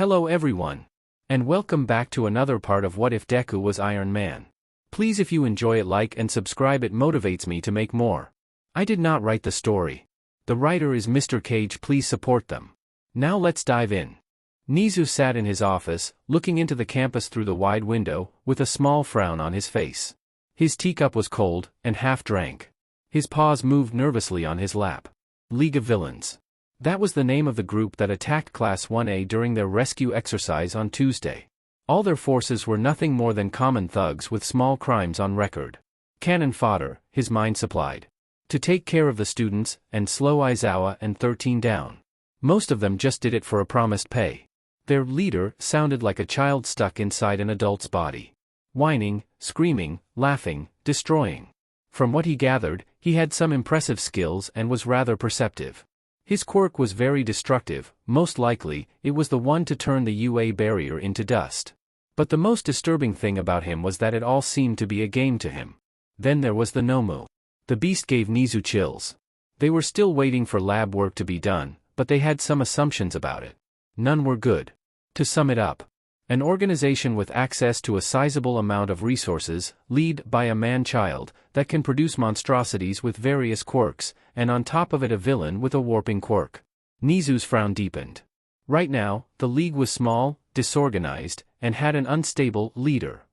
Hello everyone. And welcome back to another part of What If Deku Was Iron Man. Please, if you enjoy it, like and subscribe, it motivates me to make more. I did not write the story. The writer is mrkage, please support them. Now let's dive in. Nizu sat in his office, looking into the campus through the wide window, with a small frown on his face. His teacup was cold, and half drank. His paws moved nervously on his lap. League of Villains. That was the name of the group that attacked Class 1A during their rescue exercise on Tuesday. All their forces were nothing more than common thugs with small crimes on record. Cannon fodder, his mind supplied. To take care of the students, and slow Aizawa and 13 down. Most of them just did it for a promised pay. Their leader sounded like a child stuck inside an adult's body. Whining, screaming, laughing, destroying. From what he gathered, he had some impressive skills and was rather perceptive. His quirk was very destructive, most likely, it was the one to turn the UA barrier into dust. But the most disturbing thing about him was that it all seemed to be a game to him. Then there was the Nomu. The beast gave Nizu chills. They were still waiting for lab work to be done, but they had some assumptions about it. None were good. To sum it up, an organization with access to a sizable amount of resources, led by a man-child, that can produce monstrosities with various quirks, and on top of it a villain with a warping quirk. Nizu's frown deepened. Right now, the league was small, disorganized, and had an unstable leader.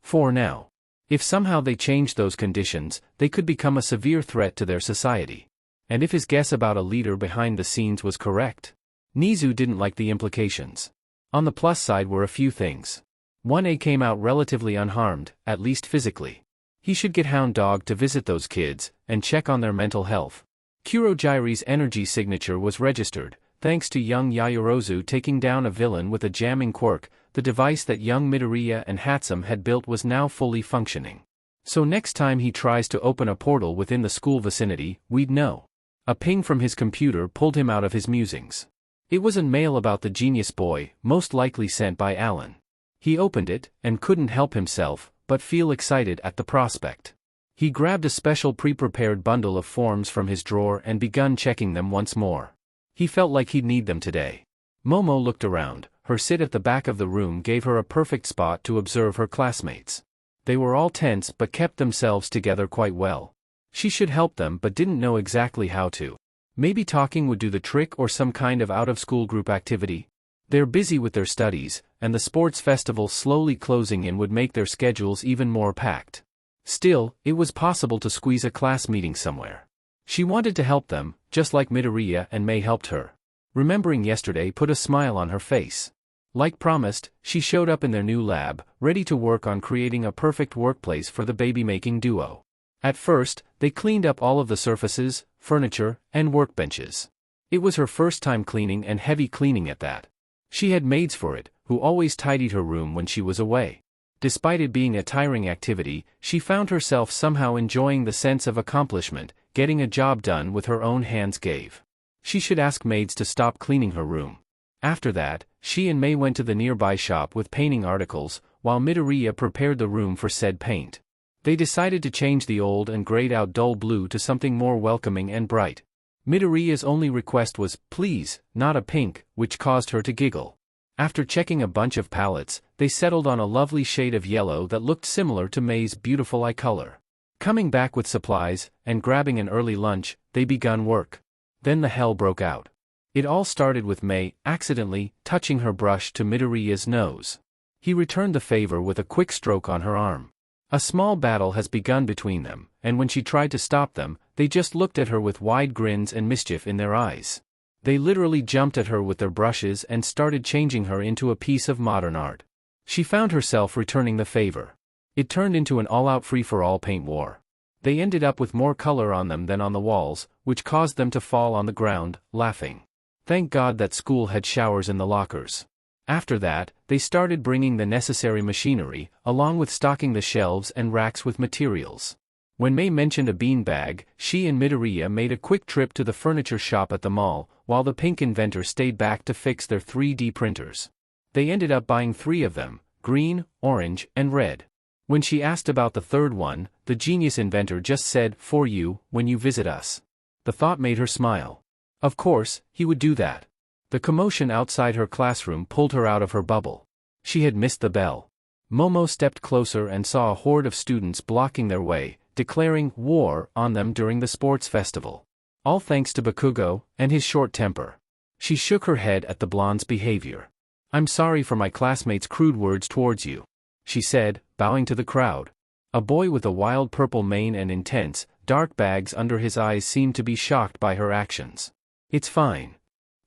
For now. If somehow they changed those conditions, they could become a severe threat to their society. And if his guess about a leader behind the scenes was correct, Nizu didn't like the implications. On the plus side were a few things. 1A came out relatively unharmed, at least physically. He should get Hound Dog to visit those kids, and check on their mental health. Kurogiri's energy signature was registered, thanks to young Yaoyorozu taking down a villain with a jamming quirk. The device that young Midoriya and Hatsum had built was now fully functioning. So next time he tries to open a portal within the school vicinity, we'd know. A ping from his computer pulled him out of his musings. It was a mail about the genius boy, most likely sent by Alan. He opened it, and couldn't help himself, but feel excited at the prospect. He grabbed a special pre-prepared bundle of forms from his drawer and begun checking them once more. He felt like he'd need them today. Momo looked around. Her sit at the back of the room gave her a perfect spot to observe her classmates. They were all tense but kept themselves together quite well. She should help them but didn't know exactly how to. Maybe talking would do the trick, or some kind of out-of-school group activity. They're busy with their studies, and the sports festival slowly closing in would make their schedules even more packed. Still, it was possible to squeeze a class meeting somewhere. She wanted to help them, just like Midoriya and Mei helped her. Remembering yesterday put a smile on her face. Like promised, she showed up in their new lab, ready to work on creating a perfect workplace for the baby-making duo. At first, they cleaned up all of the surfaces, furniture, and workbenches. It was her first time cleaning, and heavy cleaning at that. She had maids for it, who always tidied her room when she was away. Despite it being a tiring activity, she found herself somehow enjoying the sense of accomplishment, getting a job done with her own hands gave. She should ask maids to stop cleaning her room. After that, she and Mei went to the nearby shop with painting articles, while Midoriya prepared the room for said paint. They decided to change the old and grayed-out dull blue to something more welcoming and bright. Midoriya's only request was, please, not a pink, which caused her to giggle. After checking a bunch of palettes, they settled on a lovely shade of yellow that looked similar to Mei's beautiful eye color. Coming back with supplies, and grabbing an early lunch, they begun work. Then the hell broke out. It all started with Mei accidentally touching her brush to Midoriya's nose. He returned the favor with a quick stroke on her arm. A small battle has begun between them, and when she tried to stop them, they just looked at her with wide grins and mischief in their eyes. They literally jumped at her with their brushes and started changing her into a piece of modern art. She found herself returning the favor. It turned into an all-out free-for-all paint war. They ended up with more color on them than on the walls, which caused them to fall on the ground, laughing. Thank God that school had showers in the lockers. After that, they started bringing the necessary machinery, along with stocking the shelves and racks with materials. When Mei mentioned a beanbag, she and Midoriya made a quick trip to the furniture shop at the mall, while the pink inventor stayed back to fix their 3D printers. They ended up buying 3 of them, green, orange, and red. When she asked about the third one, the genius inventor just said, for you, when you visit us. The thought made her smile. Of course, he would do that. The commotion outside her classroom pulled her out of her bubble. She had missed the bell. Momo stepped closer and saw a horde of students blocking their way, declaring war on them during the sports festival. All thanks to Bakugo and his short temper. She shook her head at the blonde's behavior. "I'm sorry for my classmates' crude words towards you," she said, bowing to the crowd. A boy with a wild purple mane and intense, dark bags under his eyes seemed to be shocked by her actions. "It's fine."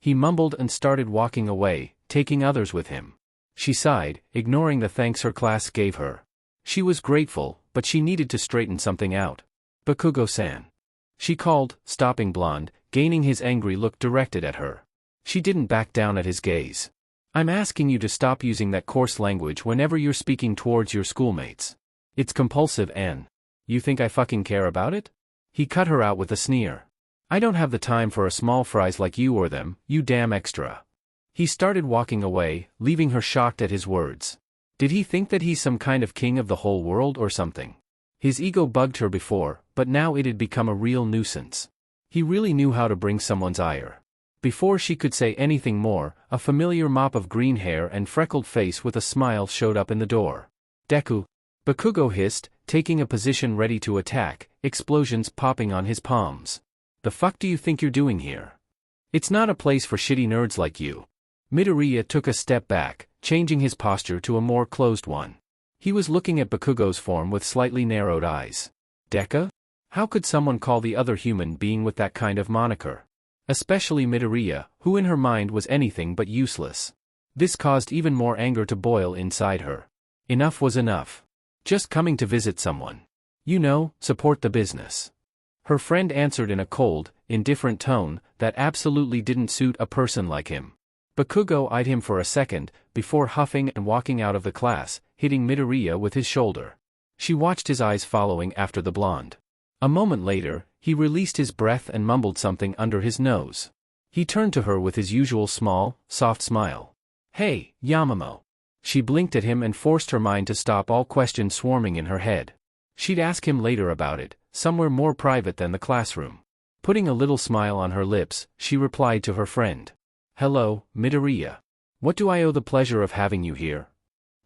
He mumbled and started walking away, taking others with him. She sighed, ignoring the thanks her class gave her. She was grateful, but she needed to straighten something out. "Bakugo-san," she called, stopping Blonde, gaining his angry look directed at her. She didn't back down at his gaze. "I'm asking you to stop using that coarse language whenever you're speaking towards your schoolmates. It's compulsive and you think I fucking care about it?" He cut her out with a sneer. "I don't have the time for a small fries like you or them, you damn extra." He started walking away, leaving her shocked at his words. Did he think that he's some kind of king of the whole world or something? His ego bugged her before, but now it had become a real nuisance. He really knew how to bring someone's ire. Before she could say anything more, a familiar mop of green hair and freckled face with a smile showed up in the door. "Deku," Bakugo hissed, taking a position ready to attack, explosions popping on his palms. "The fuck do you think you're doing here? It's not a place for shitty nerds like you." Midoriya took a step back, changing his posture to a more closed one. He was looking at Bakugo's form with slightly narrowed eyes. "Deka? How could someone call the other human being with that kind of moniker? Especially Midoriya, who in her mind was anything but useless." This caused even more anger to boil inside her. Enough was enough. Just coming to visit someone. You know, support the business. Her friend answered in a cold, indifferent tone that absolutely didn't suit a person like him. Bakugo eyed him for a second, before huffing and walking out of the class, hitting Midoriya with his shoulder. She watched his eyes following after the blonde. A moment later, he released his breath and mumbled something under his nose. He turned to her with his usual small, soft smile. "Hey, Yamamoto." She blinked at him and forced her mind to stop all questions swarming in her head. She'd ask him later about it, somewhere more private than the classroom. Putting a little smile on her lips, she replied to her friend. "Hello, Midoriya. What do I owe the pleasure of having you here?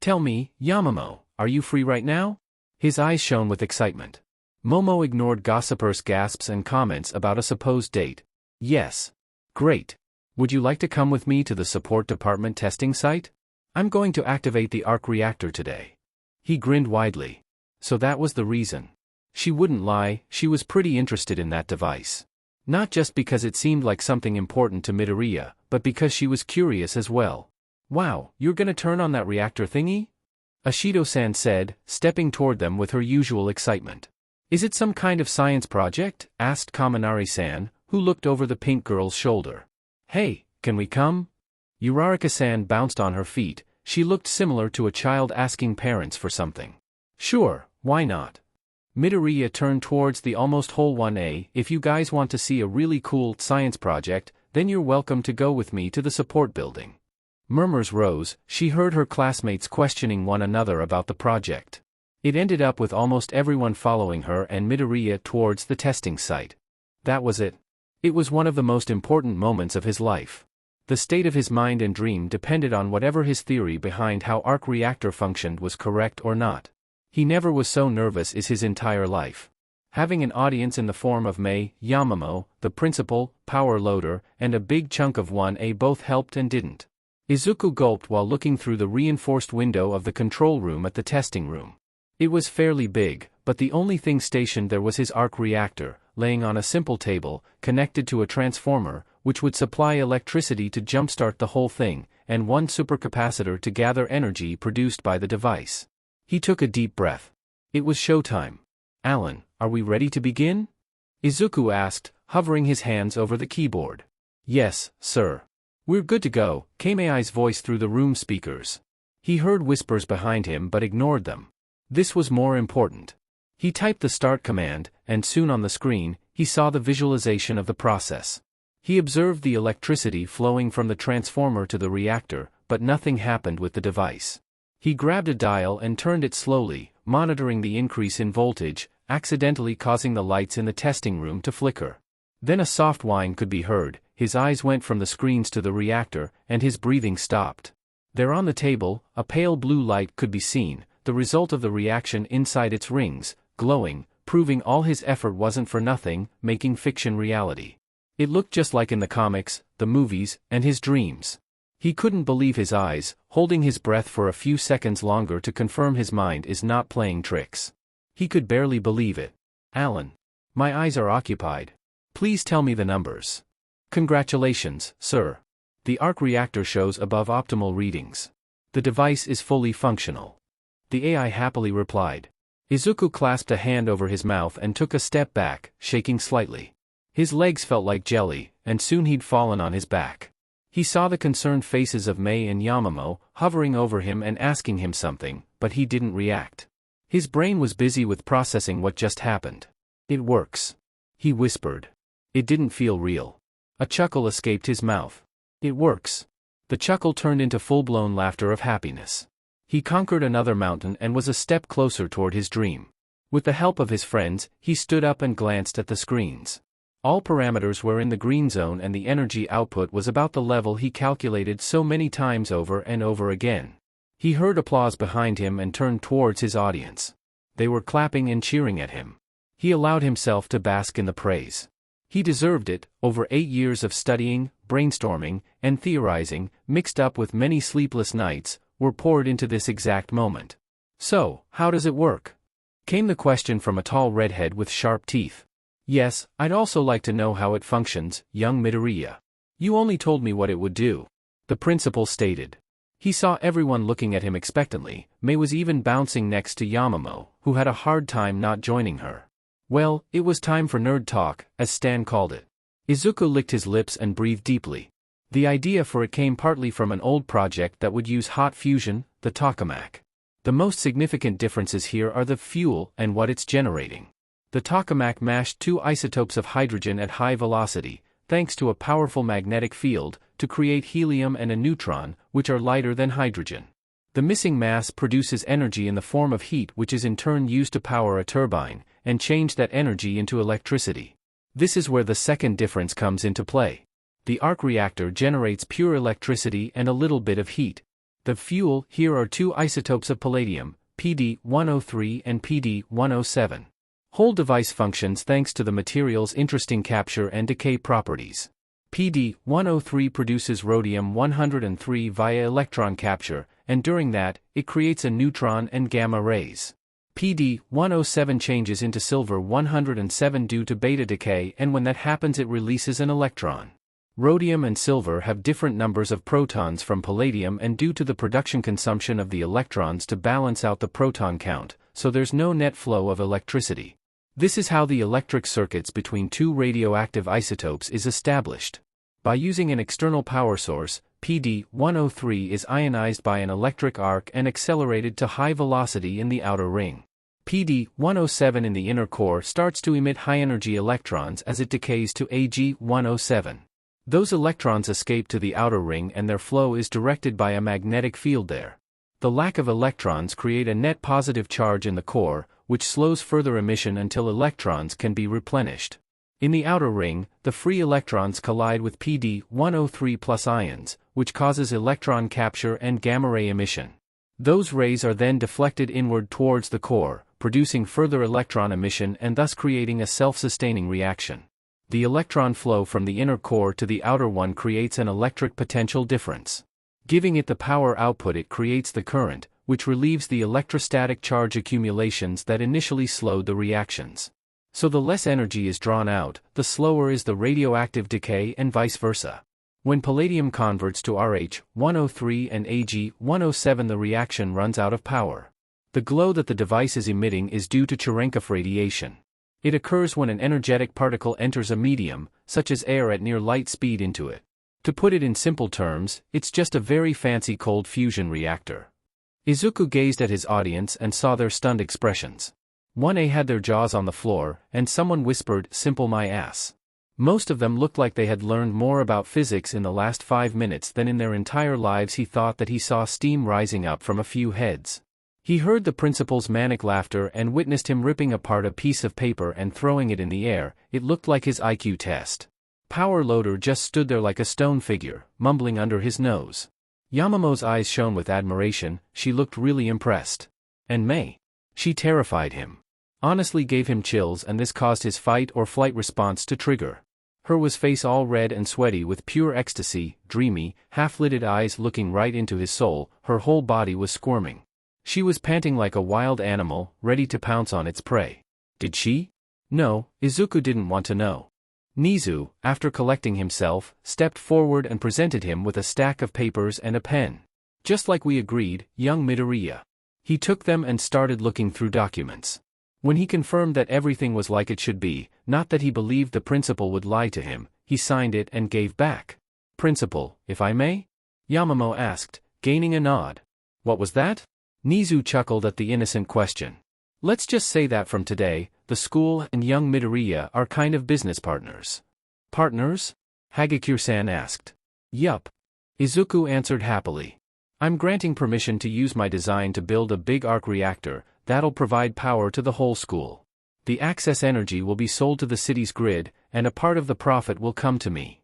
Tell me, Yamamoto, are you free right now?" His eyes shone with excitement. Momo ignored gossipers' gasps and comments about a supposed date. "Yes. Great. Would you like to come with me to the support department testing site? I'm going to activate the arc reactor today." He grinned widely. So that was the reason. She wouldn't lie, she was pretty interested in that device. Not just because it seemed like something important to Midoriya, but because she was curious as well. "Wow, you're gonna turn on that reactor thingy?" Ashido-san said, stepping toward them with her usual excitement. "Is it some kind of science project?" asked Kaminari-san, who looked over the pink girl's shoulder. "Hey, can we come?" Uraraka-san bounced on her feet. She looked similar to a child asking parents for something. "Sure, why not?" Midoriya turned towards the almost whole 1A. "If you guys want to see a really cool science project, then you're welcome to go with me to the support building." Murmurs rose. She heard her classmates questioning one another about the project. It ended up with almost everyone following her and Midoriya towards the testing site. That was it. It was one of the most important moments of his life. The state of his mind and dream depended on whatever his theory behind how arc reactor functioned was correct or not. He never was so nervous in his entire life. Having an audience in the form of Mei, Yamamoto, the principal, power loader, and a big chunk of 1A both helped and didn't. Izuku gulped while looking through the reinforced window of the control room at the testing room. It was fairly big, but the only thing stationed there was his arc reactor, laying on a simple table, connected to a transformer, which would supply electricity to jumpstart the whole thing, and one supercapacitor to gather energy produced by the device. He took a deep breath. It was showtime. "Alan, are we ready to begin?" Izuku asked, hovering his hands over the keyboard. "Yes, sir. We're good to go," came Ai's voice through the room speakers. He heard whispers behind him but ignored them. This was more important. He typed the start command, and soon on the screen, he saw the visualization of the process. He observed the electricity flowing from the transformer to the reactor, but nothing happened with the device. He grabbed a dial and turned it slowly, monitoring the increase in voltage, accidentally causing the lights in the testing room to flicker. Then a soft whine could be heard, his eyes went from the screens to the reactor, and his breathing stopped. There on the table, a pale blue light could be seen, the result of the reaction inside its rings, glowing, proving all his effort wasn't for nothing, making fiction reality. It looked just like in the comics, the movies, and his dreams. He couldn't believe his eyes, holding his breath for a few seconds longer to confirm his mind is not playing tricks. He could barely believe it. "Alan. My eyes are occupied. Please tell me the numbers." "Congratulations, sir. The arc reactor shows above optimal readings. The device is fully functional." The AI happily replied. Izuku clasped a hand over his mouth and took a step back, shaking slightly. His legs felt like jelly, and soon he'd fallen on his back. He saw the concerned faces of Mei and Yamamoto, hovering over him and asking him something, but he didn't react. His brain was busy with processing what just happened. "It works," he whispered. It didn't feel real. A chuckle escaped his mouth. "It works." The chuckle turned into full-blown laughter of happiness. He conquered another mountain and was a step closer toward his dream. With the help of his friends, he stood up and glanced at the screens. All parameters were in the green zone and the energy output was about the level he calculated so many times over and over again. He heard applause behind him and turned towards his audience. They were clapping and cheering at him. He allowed himself to bask in the praise. He deserved it. Over 8 years of studying, brainstorming, and theorizing, mixed up with many sleepless nights, were poured into this exact moment. "So, how does it work?" came the question from a tall redhead with sharp teeth. "Yes, I'd also like to know how it functions, young Midoriya. You only told me what it would do," the principal stated. He saw everyone looking at him expectantly. Mei was even bouncing next to Yamamoto, who had a hard time not joining her. Well, it was time for nerd talk, as Stan called it. Izuku licked his lips and breathed deeply. The idea for it came partly from an old project that would use hot fusion, the tokamak. The most significant differences here are the fuel and what it's generating. The tokamak mashed 2 isotopes of hydrogen at high velocity, thanks to a powerful magnetic field, to create helium and a neutron, which are lighter than hydrogen. The missing mass produces energy in the form of heat, which is in turn used to power a turbine, and change that energy into electricity. This is where the second difference comes into play. The arc reactor generates pure electricity and a little bit of heat. The fuel here are 2 isotopes of palladium, PD-103 and PD-107. Whole device functions thanks to the material's interesting capture and decay properties. PD-103 produces rhodium-103 via electron capture, and during that, it creates a neutron and gamma rays. PD-107 changes into silver-107 due to beta decay, and when that happens it releases an electron. Rhodium and silver have different numbers of protons from palladium, and due to the production consumption of the electrons to balance out the proton count, so there's no net flow of electricity. This is how the electric circuits between 2 radioactive isotopes is established. By using an external power source, PD-103 is ionized by an electric arc and accelerated to high velocity in the outer ring. PD-107 in the inner core starts to emit high-energy electrons as it decays to Ag-107. Those electrons escape to the outer ring and their flow is directed by a magnetic field there. The lack of electrons create a net positive charge in the core, which slows further emission until electrons can be replenished. In the outer ring, the free electrons collide with PD-103 plus ions, which causes electron capture and gamma-ray emission. Those rays are then deflected inward towards the core, producing further electron emission and thus creating a self-sustaining reaction. The electron flow from the inner core to the outer one creates an electric potential difference. Giving it the power output, it creates the current, which relieves the electrostatic charge accumulations that initially slowed the reactions. So the less energy is drawn out, the slower is the radioactive decay and vice versa. When palladium converts to Rh-103 and Ag-107, the reaction runs out of power. The glow that the device is emitting is due to Cherenkov radiation. It occurs when an energetic particle enters a medium, such as air, at near light speed into it. To put it in simple terms, it's just a very fancy cold fusion reactor. Izuku gazed at his audience and saw their stunned expressions. 1A had their jaws on the floor, and someone whispered, "Simple my ass." Most of them looked like they had learned more about physics in the last 5 minutes than in their entire lives. He thought that he saw steam rising up from a few heads. He heard the principal's manic laughter and witnessed him ripping apart a piece of paper and throwing it in the air. It looked like his IQ test. Power Loader just stood there like a stone figure, mumbling under his nose. Yamamo's eyes shone with admiration, she looked really impressed. And Mei? She terrified him. Honestly gave him chills, and this caused his fight or flight response to trigger. Her was face all red and sweaty with pure ecstasy, dreamy, half-lidded eyes looking right into his soul, her whole body was squirming. She was panting like a wild animal, ready to pounce on its prey. Did she? No, Izuku didn't want to know. Nizu, after collecting himself, stepped forward and presented him with a stack of papers and a pen. Just like we agreed, young Midoriya. He took them and started looking through documents. When he confirmed that everything was like it should be, not that he believed the principal would lie to him, he signed it and gave back. Principal, if I may? Yamamo asked, gaining a nod. What was that? Nizu chuckled at the innocent question. Let's just say that from today, the school and young Midoriya are kind of business partners. Partners? Hagakure-san asked. Yup. Izuku answered happily. I'm granting permission to use my design to build a big arc reactor that'll provide power to the whole school. The excess energy will be sold to the city's grid, and a part of the profit will come to me.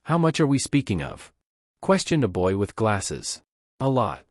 How much are we speaking of? Questioned a boy with glasses. A lot.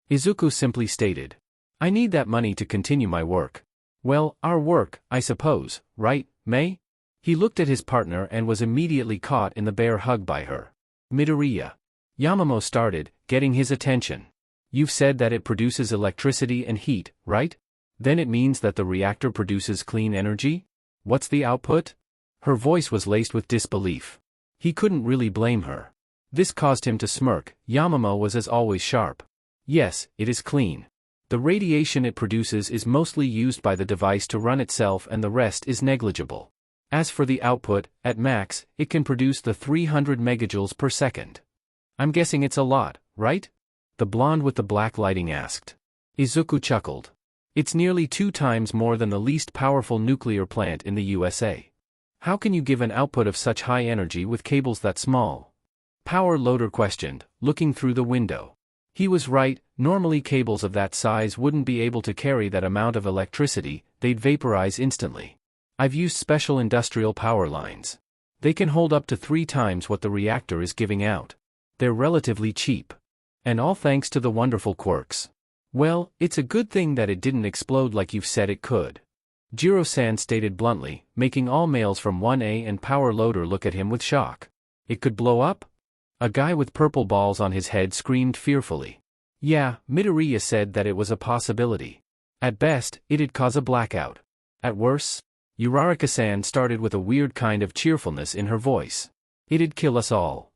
Izuku simply stated. I need that money to continue my work. Well, our work, I suppose, right, Mei? He looked at his partner and was immediately caught in the bear hug by her. Midoriya. Yamamo started, getting his attention. You've said that it produces electricity and heat, right? Then it means that the reactor produces clean energy? What's the output? Her voice was laced with disbelief. He couldn't really blame her. This caused him to smirk. Yamamo was as always sharp. Yes, it is clean. The radiation it produces is mostly used by the device to run itself, and the rest is negligible. As for the output, at max, it can produce the 300 megajoules per second. I'm guessing it's a lot, right? The blonde with the black lighting asked. Izuku chuckled. It's nearly 2 times more than the least powerful nuclear plant in the USA. How can you give an output of such high energy with cables that small? Power Loader questioned, looking through the window. He was right, normally cables of that size wouldn't be able to carry that amount of electricity, they'd vaporize instantly. I've used special industrial power lines. They can hold up to 3 times what the reactor is giving out. They're relatively cheap. And all thanks to the wonderful quirks. Well, it's a good thing that it didn't explode like you've said it could. Jiro-san stated bluntly, making all males from 1A and Power Loader look at him with shock. It could blow up? A guy with purple balls on his head screamed fearfully. Yeah, Midoriya said that it was a possibility. At best, it'd cause a blackout. At worst, Uraraka-san started with a weird kind of cheerfulness in her voice. It'd kill us all.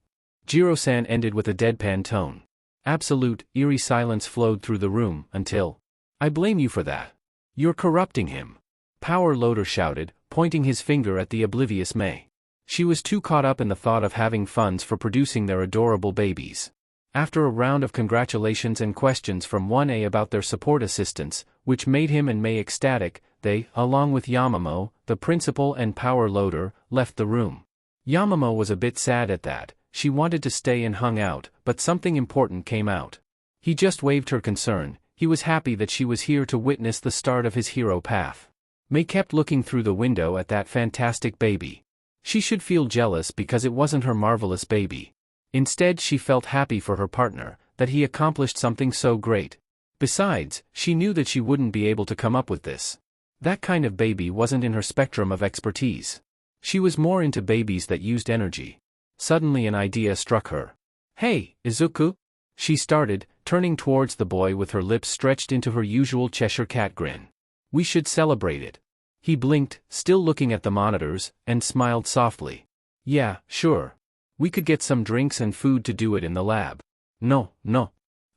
Jiro-san ended with a deadpan tone. Absolute, eerie silence flowed through the room until, I blame you for that. You're corrupting him. Power Loader shouted, pointing his finger at the oblivious Mei. She was too caught up in the thought of having funds for producing their adorable babies. After a round of congratulations and questions from 1A about their support assistance, which made him and Mei ecstatic, they, along with Yamamo, the principal and Power Loader, left the room. Yamamo was a bit sad at that. She wanted to stay and hung out, but something important came out. He just waved her concern. He was happy that she was here to witness the start of his hero path. Mei kept looking through the window at that fantastic baby. She should feel jealous because it wasn't her marvelous baby. Instead, she felt happy for her partner, that he accomplished something so great. Besides, she knew that she wouldn't be able to come up with this. That kind of baby wasn't in her spectrum of expertise. She was more into babies that used energy. Suddenly an idea struck her. Hey, Izuku? She started, turning towards the boy with her lips stretched into her usual Cheshire cat grin. We should celebrate it. He blinked, still looking at the monitors, and smiled softly. Yeah, sure. We could get some drinks and food to do it in the lab. No.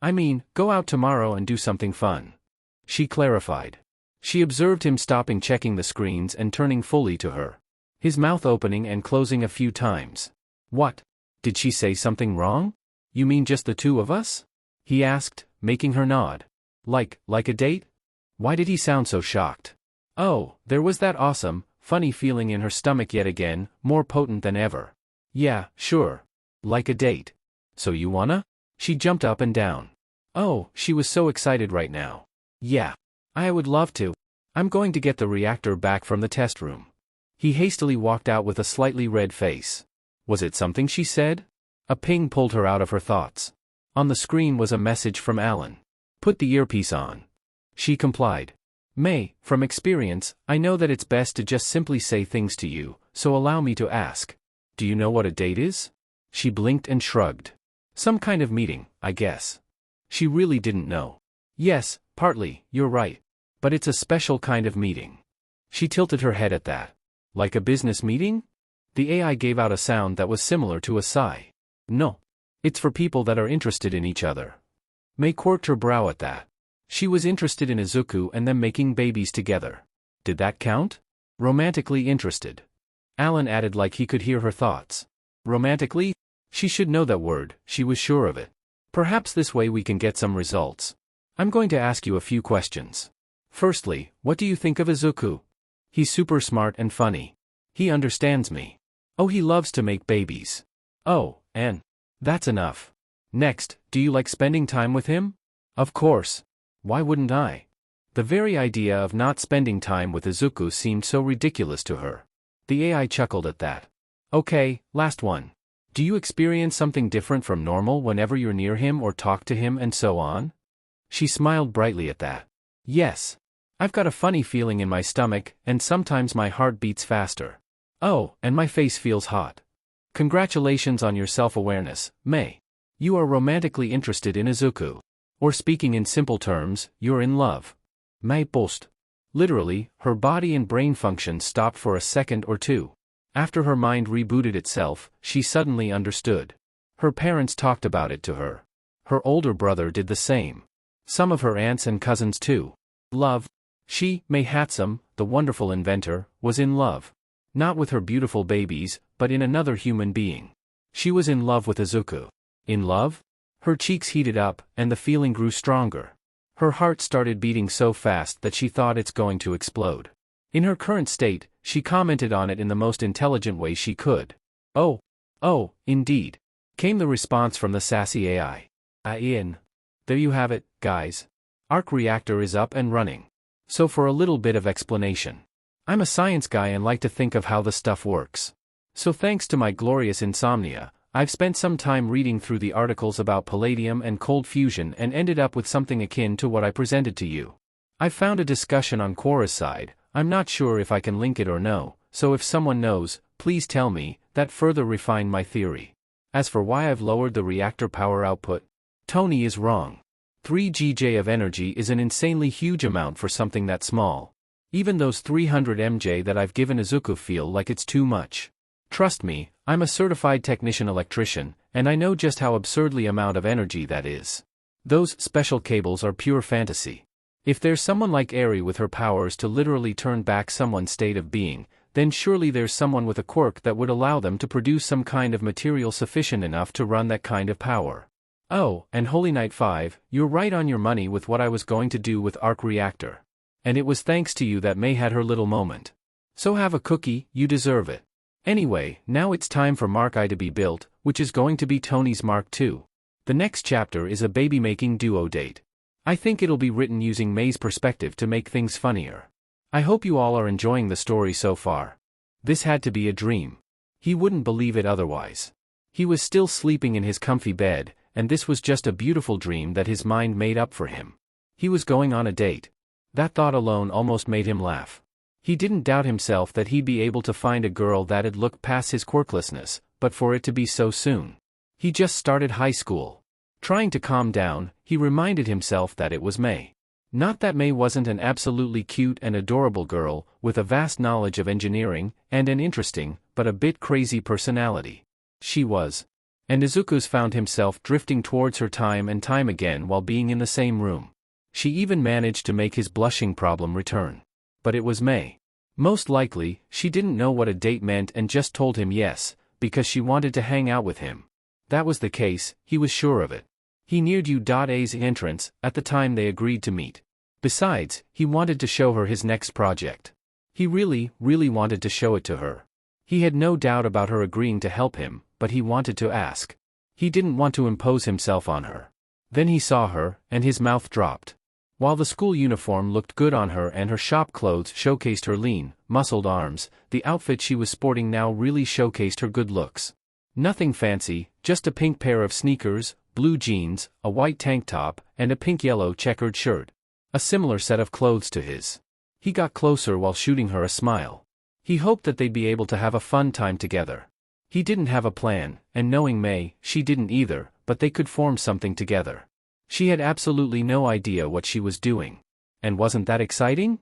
I mean, go out tomorrow and do something fun. She clarified. She observed him stopping checking the screens and turning fully to her. His mouth opening and closing a few times. What? Did she say something wrong? You mean just the 2 of us? He asked, making her nod. Like a date? Why did he sound so shocked? Oh, there was that awesome, funny feeling in her stomach yet again, more potent than ever. Yeah, sure. Like a date. So you wanna? She jumped up and down. Oh, she was so excited right now. Yeah. I would love to. I'm going to get the reactor back from the test room. He hastily walked out with a slightly red face. Was it something she said? A ping pulled her out of her thoughts. On the screen was a message from Alan. Put the earpiece on. She complied. May, from experience, I know that it's best to just simply say things to you, so allow me to ask. Do you know what a date is? She blinked and shrugged. Some kind of meeting, I guess. She really didn't know. Yes, partly, you're right. But it's a special kind of meeting. She tilted her head at that. Like a business meeting? The AI gave out a sound that was similar to a sigh. No. It's for people that are interested in each other. May quirked her brow at that. She was interested in Izuku and them making babies together. Did that count? Romantically interested. Alan added like he could hear her thoughts. Romantically? She should know that word, she was sure of it. Perhaps this way we can get some results. I'm going to ask you a few questions. Firstly, what do you think of Izuku? He's super smart and funny. He understands me. Oh, he loves to make babies. Oh, and that's enough. Next, do you like spending time with him? Of course. Why wouldn't I? The very idea of not spending time with Izuku seemed so ridiculous to her. The AI chuckled at that. Okay, last one. Do you experience something different from normal whenever you're near him or talk to him and so on? She smiled brightly at that. Yes. I've got a funny feeling in my stomach, and sometimes my heart beats faster. Oh, and my face feels hot. Congratulations on your self-awareness, May. You are romantically interested in Izuku. Or speaking in simple terms, you're in love. May boast. Literally, her body and brain function stopped for a second or two. After her mind rebooted itself, she suddenly understood. Her parents talked about it to her. Her older brother did the same. Some of her aunts and cousins too. Love. She, May Hatsum, the wonderful inventor, was in love. Not with her beautiful babies, but in another human being. She was in love with Izuku. In love? Her cheeks heated up, and the feeling grew stronger. Her heart started beating so fast that she thought it's going to explode. In her current state, she commented on it in the most intelligent way she could. Oh, indeed. Came the response from the sassy AI. There you have it, guys. Arc reactor is up and running. So for a little bit of explanation. I'm a science guy and like to think of how the stuff works. So thanks to my glorious insomnia, I've spent some time reading through the articles about palladium and cold fusion and ended up with something akin to what I presented to you. I found a discussion on Quora's side. I'm not sure if I can link it or no, so if someone knows, please tell me, that further refined my theory. As for why I've lowered the reactor power output, Tony is wrong. 3 GJ of energy is an insanely huge amount for something that small. Even those 300 MJ that I've given Izuku feel like it's too much. Trust me, I'm a certified technician electrician, and I know just how absurdly amount of energy that is. Those special cables are pure fantasy. If there's someone like Eri with her powers to literally turn back someone's state of being, then surely there's someone with a quirk that would allow them to produce some kind of material sufficient enough to run that kind of power. Oh, and Holy Knight 5, you're right on your money with what I was going to do with Arc Reactor. And it was thanks to you that May had her little moment. So have a cookie, you deserve it. Anyway, now it's time for mrkage to be built, which is going to be Tony's Mark II. The next chapter is a baby-making duo date. I think it'll be written using May's perspective to make things funnier. I hope you all are enjoying the story so far. This had to be a dream. He wouldn't believe it otherwise. He was still sleeping in his comfy bed, and this was just a beautiful dream that his mind made up for him. He was going on a date. That thought alone almost made him laugh. He didn't doubt himself that he'd be able to find a girl that'd look past his quirklessness, but for it to be so soon. He just started high school. Trying to calm down, he reminded himself that it was May. Not that May wasn't an absolutely cute and adorable girl, with a vast knowledge of engineering, and an interesting, but a bit crazy personality. She was. And Izuku's found himself drifting towards her time and time again while being in the same room. She even managed to make his blushing problem return. But it was May. Most likely, she didn't know what a date meant and just told him yes, because she wanted to hang out with him. That was the case, he was sure of it. He neared U.A's entrance, at the time they agreed to meet. Besides, he wanted to show her his next project. He really wanted to show it to her. He had no doubt about her agreeing to help him, but he wanted to ask. He didn't want to impose himself on her. Then he saw her, and his mouth dropped. While the school uniform looked good on her and her shop clothes showcased her lean, muscled arms, the outfit she was sporting now really showcased her good looks. Nothing fancy, just a pink pair of sneakers, blue jeans, a white tank top, and a pink-yellow checkered shirt. A similar set of clothes to his. He got closer while shooting her a smile. He hoped that they'd be able to have a fun time together. He didn't have a plan, and knowing May, she didn't either, but they could form something together. She had absolutely no idea what she was doing. And wasn't that exciting?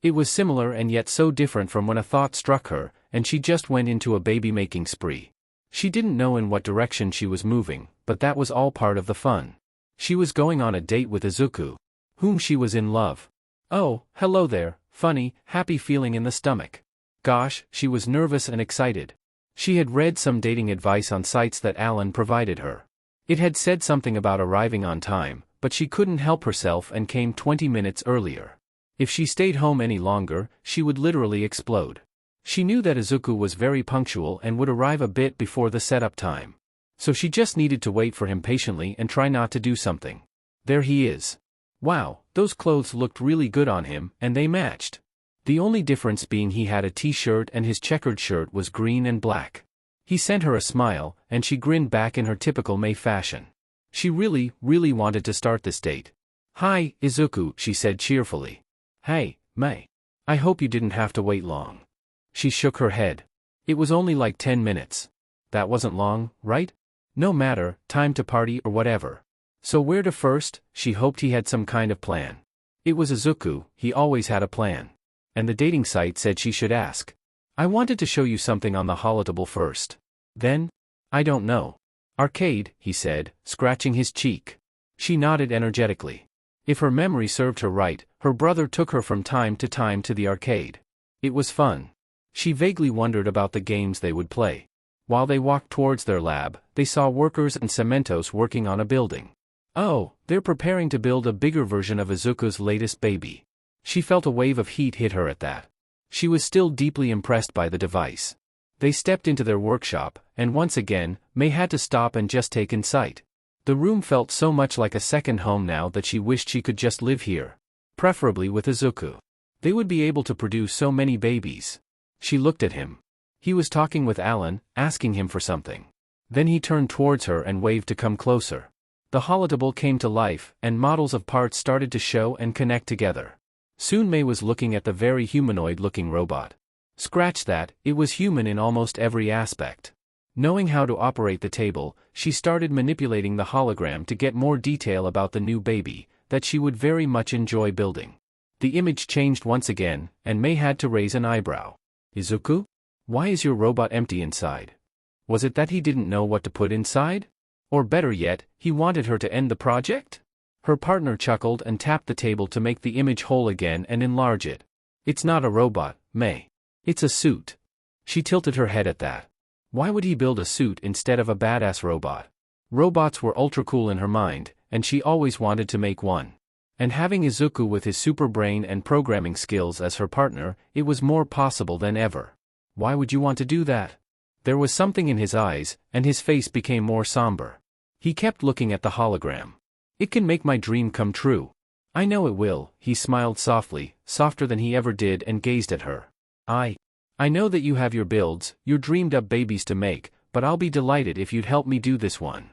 It was similar and yet so different from when a thought struck her, and she just went into a baby-making spree. She didn't know in what direction she was moving, but that was all part of the fun. She was going on a date with Izuku, whom she was in love. Oh, hello there, funny, happy feeling in the stomach. Gosh, she was nervous and excited. She had read some dating advice on sites that Alan provided her. It had said something about arriving on time, but she couldn't help herself and came 20 minutes earlier. If she stayed home any longer, she would literally explode. She knew that Izuku was very punctual and would arrive a bit before the setup time. So she just needed to wait for him patiently and try not to do something. There he is. Wow, those clothes looked really good on him, and they matched. The only difference being he had a t-shirt and his checkered shirt was green and black. He sent her a smile, and she grinned back in her typical May fashion. She really wanted to start this date. Hi, Izuku, she said cheerfully. Hey, May. I hope you didn't have to wait long. She shook her head. It was only like 10 minutes. That wasn't long, right? No matter, time to party or whatever. So where to first? She hoped he had some kind of plan. It was Izuku, he always had a plan. And the dating site said she should ask. I wanted to show you something on the Holotable first. Then? I don't know. Arcade, he said, scratching his cheek. She nodded energetically. If her memory served her right, her brother took her from time to time to the arcade. It was fun. She vaguely wondered about the games they would play. While they walked towards their lab, they saw workers and cementos working on a building. Oh, they're preparing to build a bigger version of Izuku's latest baby. She felt a wave of heat hit her at that. She was still deeply impressed by the device. They stepped into their workshop, and once again, May had to stop and just take in sight. The room felt so much like a second home now that she wished she could just live here. Preferably with Izuku. They would be able to produce so many babies. She looked at him. He was talking with Alan, asking him for something. Then he turned towards her and waved to come closer. The Holotable came to life, and models of parts started to show and connect together. Soon May was looking at the very humanoid-looking robot. Scratch that, it was human in almost every aspect. Knowing how to operate the table, she started manipulating the hologram to get more detail about the new baby, that she would very much enjoy building. The image changed once again, and May had to raise an eyebrow. Izuku? Why is your robot empty inside? Was it that he didn't know what to put inside? Or better yet, he wanted her to end the project? Her partner chuckled and tapped the table to make the image whole again and enlarge it. It's not a robot, May. It's a suit. She tilted her head at that. Why would he build a suit instead of a badass robot? Robots were ultra cool in her mind, and she always wanted to make one. And having Izuku with his super brain and programming skills as her partner, it was more possible than ever. Why would you want to do that? There was something in his eyes, and his face became more somber. He kept looking at the hologram. It can make my dream come true. I know it will, he smiled softly, softer than he ever did, and gazed at her. I know that you have your builds, your dreamed-up babies to make, but I'll be delighted if you'd help me do this one.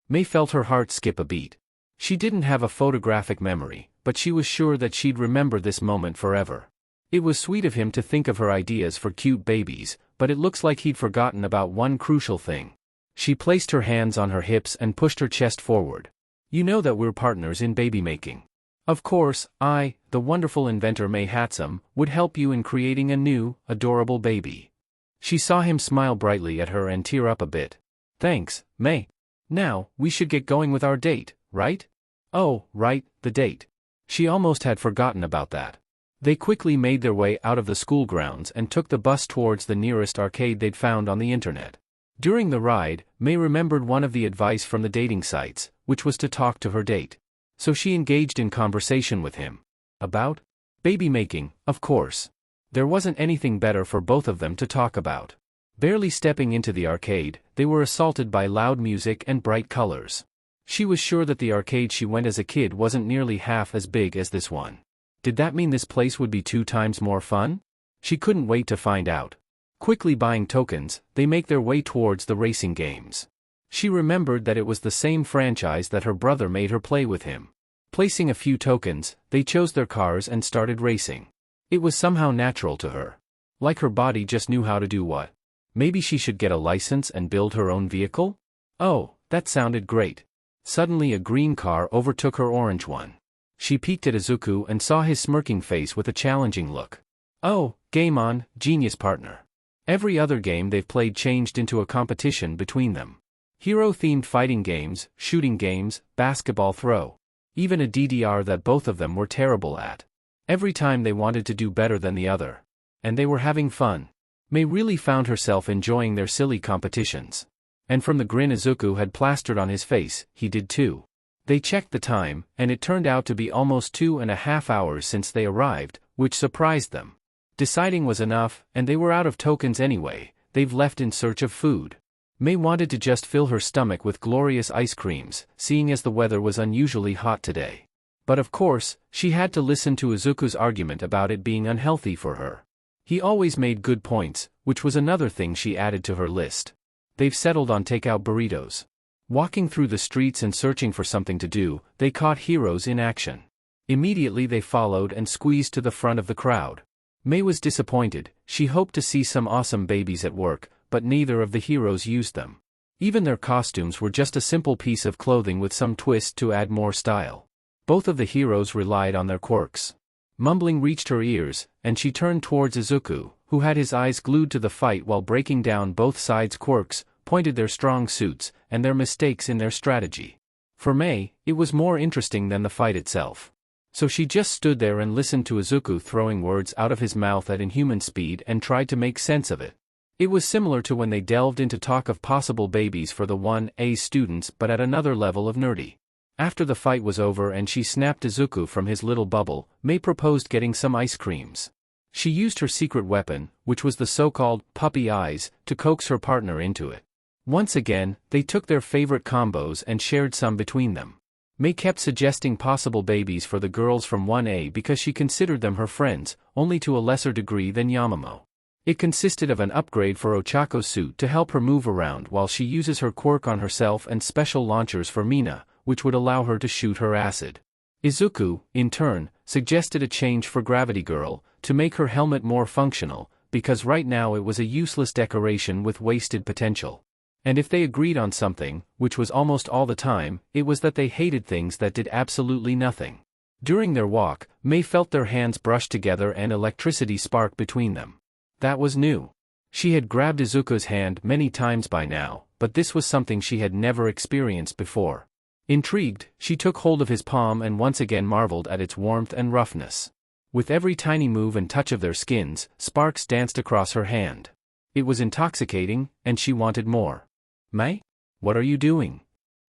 May felt her heart skip a beat. She didn't have a photographic memory, but she was sure that she'd remember this moment forever. It was sweet of him to think of her ideas for cute babies, but it looks like he'd forgotten about one crucial thing. She placed her hands on her hips and pushed her chest forward. You know that we're partners in baby making. Of course, I, the wonderful inventor May Hatsum, would help you in creating a new, adorable baby. She saw him smile brightly at her and tear up a bit. Thanks, May. Now, we should get going with our date, right? Oh, right, the date. She almost had forgotten about that. They quickly made their way out of the school grounds and took the bus towards the nearest arcade they'd found on the internet. During the ride, May remembered one of the advice from the dating sites, which was to talk to her date. So she engaged in conversation with him. About? Baby making, of course. There wasn't anything better for both of them to talk about. Barely stepping into the arcade, they were assaulted by loud music and bright colors. She was sure that the arcade she went as a kid wasn't nearly half as big as this one. Did that mean this place would be 2 times more fun? She couldn't wait to find out. Quickly buying tokens, they make their way towards the racing games. She remembered that it was the same franchise that her brother made her play with him. Placing a few tokens, they chose their cars and started racing. It was somehow natural to her. Like her body just knew how to do what. Maybe she should get a license and build her own vehicle? Oh, that sounded great. Suddenly a green car overtook her orange one. She peeked at Izuku and saw his smirking face with a challenging look. Oh, game on, genius partner. Every other game they've played changed into a competition between them. Hero-themed fighting games, shooting games, basketball throw. Even a DDR that both of them were terrible at. Every time they wanted to do better than the other. And they were having fun. Mei really found herself enjoying their silly competitions. And from the grin Izuku had plastered on his face, he did too. They checked the time, and it turned out to be almost 2.5 hours since they arrived, which surprised them. Deciding was enough, and they were out of tokens anyway. They've left in search of food. Mei wanted to just fill her stomach with glorious ice creams, seeing as the weather was unusually hot today. But of course, she had to listen to Izuku's argument about it being unhealthy for her. He always made good points, which was another thing she added to her list. They've settled on takeout burritos. Walking through the streets and searching for something to do, they caught heroes in action. Immediately they followed and squeezed to the front of the crowd. Mei was disappointed. She hoped to see some awesome babies at work, but neither of the heroes used them. Even their costumes were just a simple piece of clothing with some twist to add more style. Both of the heroes relied on their quirks. Mumbling reached her ears, and she turned towards Izuku, who had his eyes glued to the fight while breaking down both sides' quirks, pointed their strong suits, and their mistakes in their strategy. For Mei, it was more interesting than the fight itself. So she just stood there and listened to Izuku throwing words out of his mouth at inhuman speed and tried to make sense of it. It was similar to when they delved into talk of possible babies for the 1A students but at another level of nerdy. After the fight was over and she snapped Izuku from his little bubble, Mei proposed getting some ice creams. She used her secret weapon, which was the so-called puppy eyes, to coax her partner into it. Once again, they took their favorite combos and shared some between them. Mei kept suggesting possible babies for the girls from 1A because she considered them her friends, only to a lesser degree than Yamamo. It consisted of an upgrade for Ochako's suit to help her move around while she uses her quirk on herself and special launchers for Mina, which would allow her to shoot her acid. Izuku, in turn, suggested a change for Gravity Girl, to make her helmet more functional, because right now it was a useless decoration with wasted potential. And if they agreed on something, which was almost all the time, it was that they hated things that did absolutely nothing. During their walk, Mei felt their hands brush together and electricity spark between them. That was new. She had grabbed Izuku's hand many times by now, but this was something she had never experienced before. Intrigued, she took hold of his palm and once again marveled at its warmth and roughness. With every tiny move and touch of their skins, sparks danced across her hand. It was intoxicating, and she wanted more. Mei? What are you doing?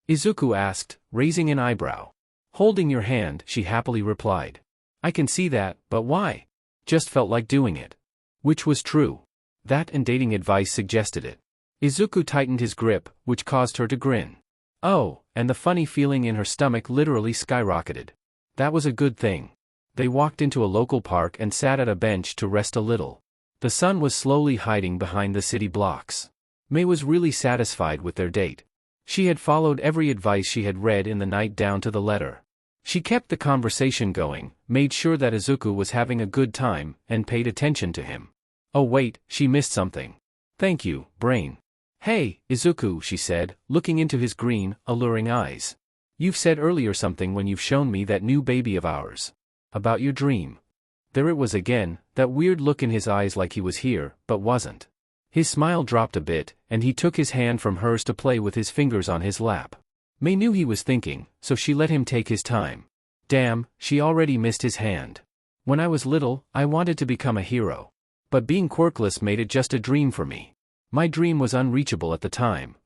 Izuku asked, raising an eyebrow. Holding your hand, she happily replied. I can see that, but why? Just felt like doing it. Which was true. That and dating advice suggested it. Izuku tightened his grip, which caused her to grin. Oh, and the funny feeling in her stomach literally skyrocketed. That was a good thing. They walked into a local park and sat at a bench to rest a little. The sun was slowly hiding behind the city blocks. Mei was really satisfied with their date. She had followed every advice she had read in the night down to the letter. She kept the conversation going, made sure that Izuku was having a good time, and paid attention to him. Oh wait, she missed something. Thank you, brain. Hey, Izuku, she said, looking into his green, alluring eyes. You've said earlier something when you've shown me that new baby of ours. About your dream. There it was again, that weird look in his eyes like he was here, but wasn't. His smile dropped a bit, and he took his hand from hers to play with his fingers on his lap. Mei knew he was thinking, so she let him take his time. Damn, she already missed his hand. When I was little, I wanted to become a hero. But being quirkless made it just a dream for me. My dream was unreachable at the time.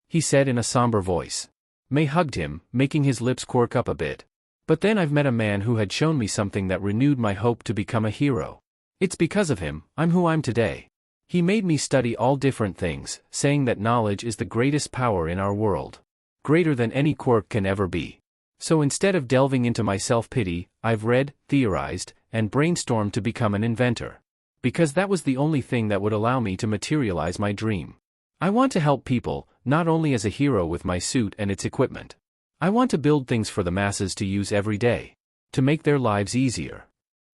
He said in a somber voice. Mei hugged him, making his lips quirk up a bit. But then I've met a man who had shown me something that renewed my hope to become a hero. It's because of him, I'm who I'm today. He made me study all different things, saying that knowledge is the greatest power in our world. Greater than any quirk can ever be. So instead of delving into my self-pity, I've read, theorized, and brainstormed to become an inventor. Because that was the only thing that would allow me to materialize my dream. I want to help people, not only as a hero with my suit and its equipment. I want to build things for the masses to use every day. To make their lives easier.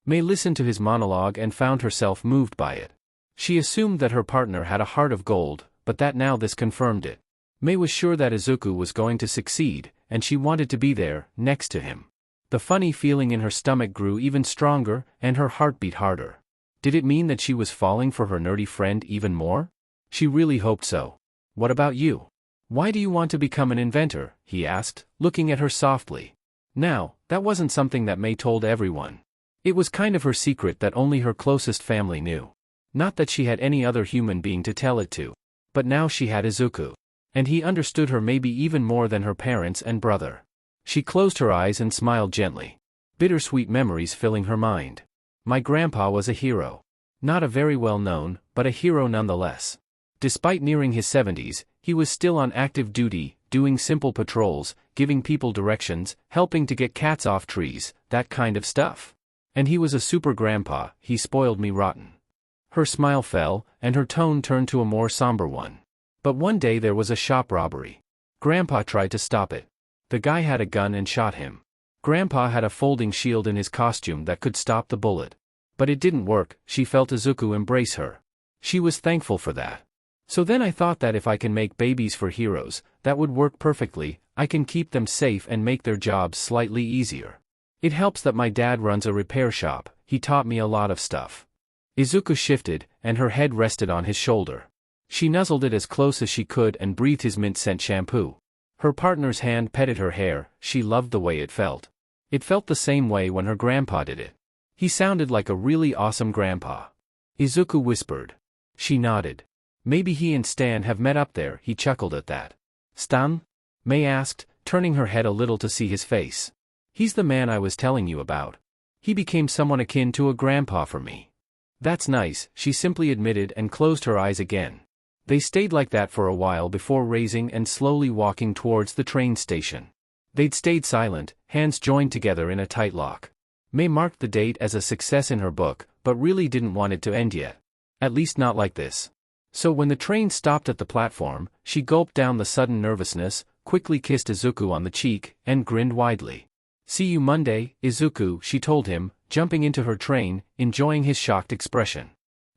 Mei listened to his monologue and found herself moved by it. She assumed that her partner had a heart of gold, but that now this confirmed it. Mei was sure that Izuku was going to succeed, and she wanted to be there, next to him. The funny feeling in her stomach grew even stronger, and her heart beat harder. Did it mean that she was falling for her nerdy friend even more? She really hoped so. What about you? Why do you want to become an inventor? He asked, looking at her softly. Now, that wasn't something that Mei told everyone. It was kind of her secret that only her closest family knew. Not that she had any other human being to tell it to. But now she had Izuku. And he understood her maybe even more than her parents and brother. She closed her eyes and smiled gently. Bittersweet memories filling her mind. My grandpa was a hero. Not a very well known, but a hero nonetheless. Despite nearing his 70s, he was still on active duty, doing simple patrols, giving people directions, helping to get cats off trees, that kind of stuff. And he was a super grandpa, he spoiled me rotten. Her smile fell, and her tone turned to a more somber one. But one day there was a shop robbery. Grandpa tried to stop it. The guy had a gun and shot him. Grandpa had a folding shield in his costume that could stop the bullet. But it didn't work. She felt Izuku embrace her. She was thankful for that. So then I thought that if I can make babies for heroes, that would work perfectly. I can keep them safe and make their jobs slightly easier. It helps that my dad runs a repair shop. He taught me a lot of stuff. Izuku shifted, and her head rested on his shoulder. She nuzzled it as close as she could and breathed his mint scent shampoo. Her partner's hand petted her hair. She loved the way it felt. It felt the same way when her grandpa did it. He sounded like a really awesome grandpa. Izuku whispered. She nodded. Maybe he and Stan have met up there. He chuckled at that. Stan? Mei asked, turning her head a little to see his face. He's the man I was telling you about. He became someone akin to a grandpa for me. That's nice, she simply admitted and closed her eyes again. They stayed like that for a while before raising and slowly walking towards the train station. They'd stayed silent, hands joined together in a tight lock. Mei marked the date as a success in her book, but really didn't want it to end yet. At least not like this. So when the train stopped at the platform, she gulped down the sudden nervousness, quickly kissed Izuku on the cheek, and grinned widely. See you Monday, Izuku, she told him, jumping into her train, enjoying his shocked expression.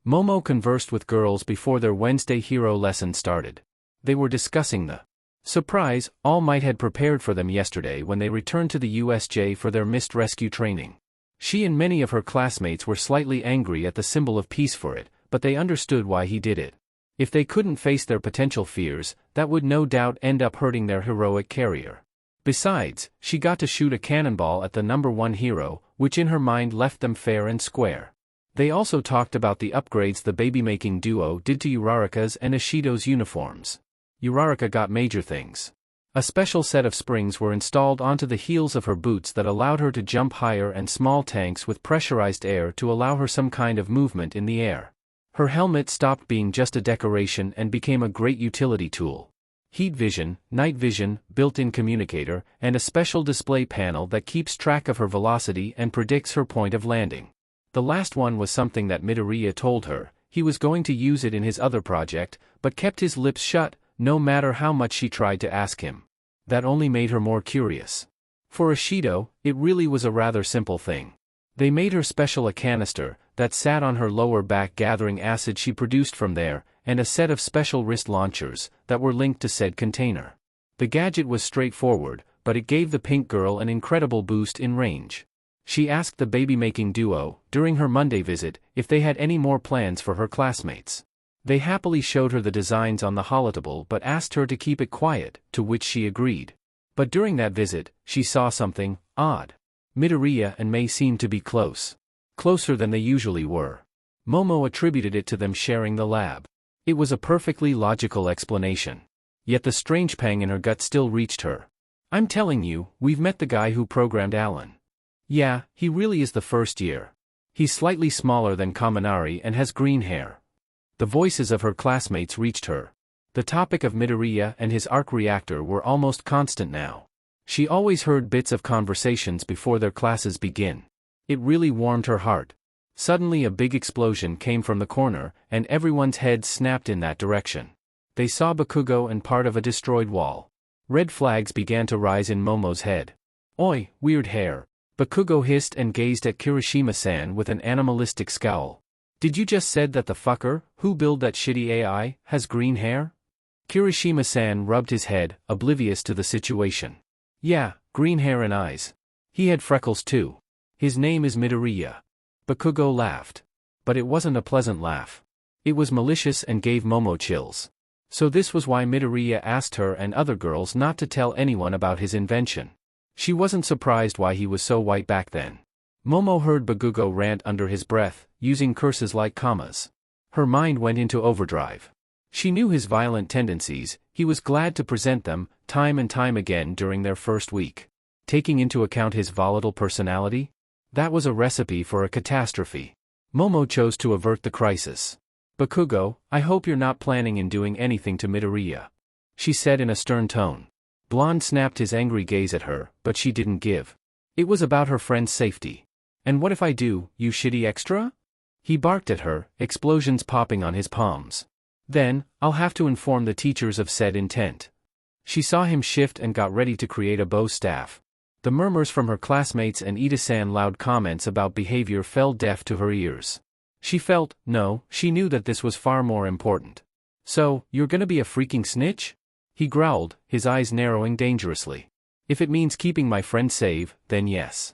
Momo conversed with girls before their Wednesday hero lesson started. They were discussing the surprise All Might had prepared for them yesterday when they returned to the USJ for their missed rescue training. She and many of her classmates were slightly angry at the symbol of peace for it, but they understood why he did it. If they couldn't face their potential fears, that would no doubt end up hurting their heroic carrier. Besides, she got to shoot a cannonball at the #1 hero, which in her mind left them fair and square. They also talked about the upgrades the baby-making duo did to Uraraka's and Ishido's uniforms. Uraraka got major things. A special set of springs were installed onto the heels of her boots that allowed her to jump higher, and small tanks with pressurized air to allow her some kind of movement in the air. Her helmet stopped being just a decoration and became a great utility tool. Heat vision, night vision, built-in communicator, and a special display panel that keeps track of her velocity and predicts her point of landing. The last one was something that Midoriya told her. He was going to use it in his other project, but kept his lips shut, no matter how much she tried to ask him. That only made her more curious. For Ishido, it really was a rather simple thing. They made her special a canister that sat on her lower back gathering acid she produced from there, and a set of special wrist launchers that were linked to said container. The gadget was straightforward, but it gave the pink girl an incredible boost in range. She asked the baby-making duo, during her Monday visit, if they had any more plans for her classmates. They happily showed her the designs on the holotable but asked her to keep it quiet, to which she agreed. But during that visit, she saw something odd. Midoriya and Mei seemed to be close. Closer than they usually were. Momo attributed it to them sharing the lab. It was a perfectly logical explanation. Yet the strange pang in her gut still reached her. I'm telling you, we've met the guy who programmed Alan. Yeah, he really is the first year. He's slightly smaller than Kaminari and has green hair. The voices of her classmates reached her. The topic of Midoriya and his arc reactor were almost constant now. She always heard bits of conversations before their classes begin. It really warmed her heart. Suddenly a big explosion came from the corner, and everyone's heads snapped in that direction. They saw Bakugo and part of a destroyed wall. Red flags began to rise in Momo's head. "Oi, weird hair." Bakugo hissed and gazed at Kirishima-san with an animalistic scowl. "Did you just said that the fucker, who built that shitty AI, has green hair?" Kirishima-san rubbed his head, oblivious to the situation. "Yeah, green hair and eyes. He had freckles too. His name is Midoriya." Bakugo laughed. But it wasn't a pleasant laugh. It was malicious and gave Momo chills. So this was why Midoriya asked her and other girls not to tell anyone about his invention. She wasn't surprised why he was so white back then. Momo heard Bakugo rant under his breath, using curses like commas. Her mind went into overdrive. She knew his violent tendencies. He was glad to present them, time and time again during their first week. Taking into account his volatile personality? That was a recipe for a catastrophe. Momo chose to avert the crisis. "Bakugo, I hope you're not planning in doing anything to Midoriya," she said in a stern tone. Blonde snapped his angry gaze at her, but she didn't give. It was about her friend's safety. "And what if I do, you shitty extra?" He barked at her, explosions popping on his palms. "Then, I'll have to inform the teachers of said intent." She saw him shift and got ready to create a bow staff. The murmurs from her classmates and Ida-san loud comments about behavior fell deaf to her ears. She she knew that this was far more important. "So, you're gonna be a freaking snitch?" he growled, his eyes narrowing dangerously. "If it means keeping my friend safe, then yes."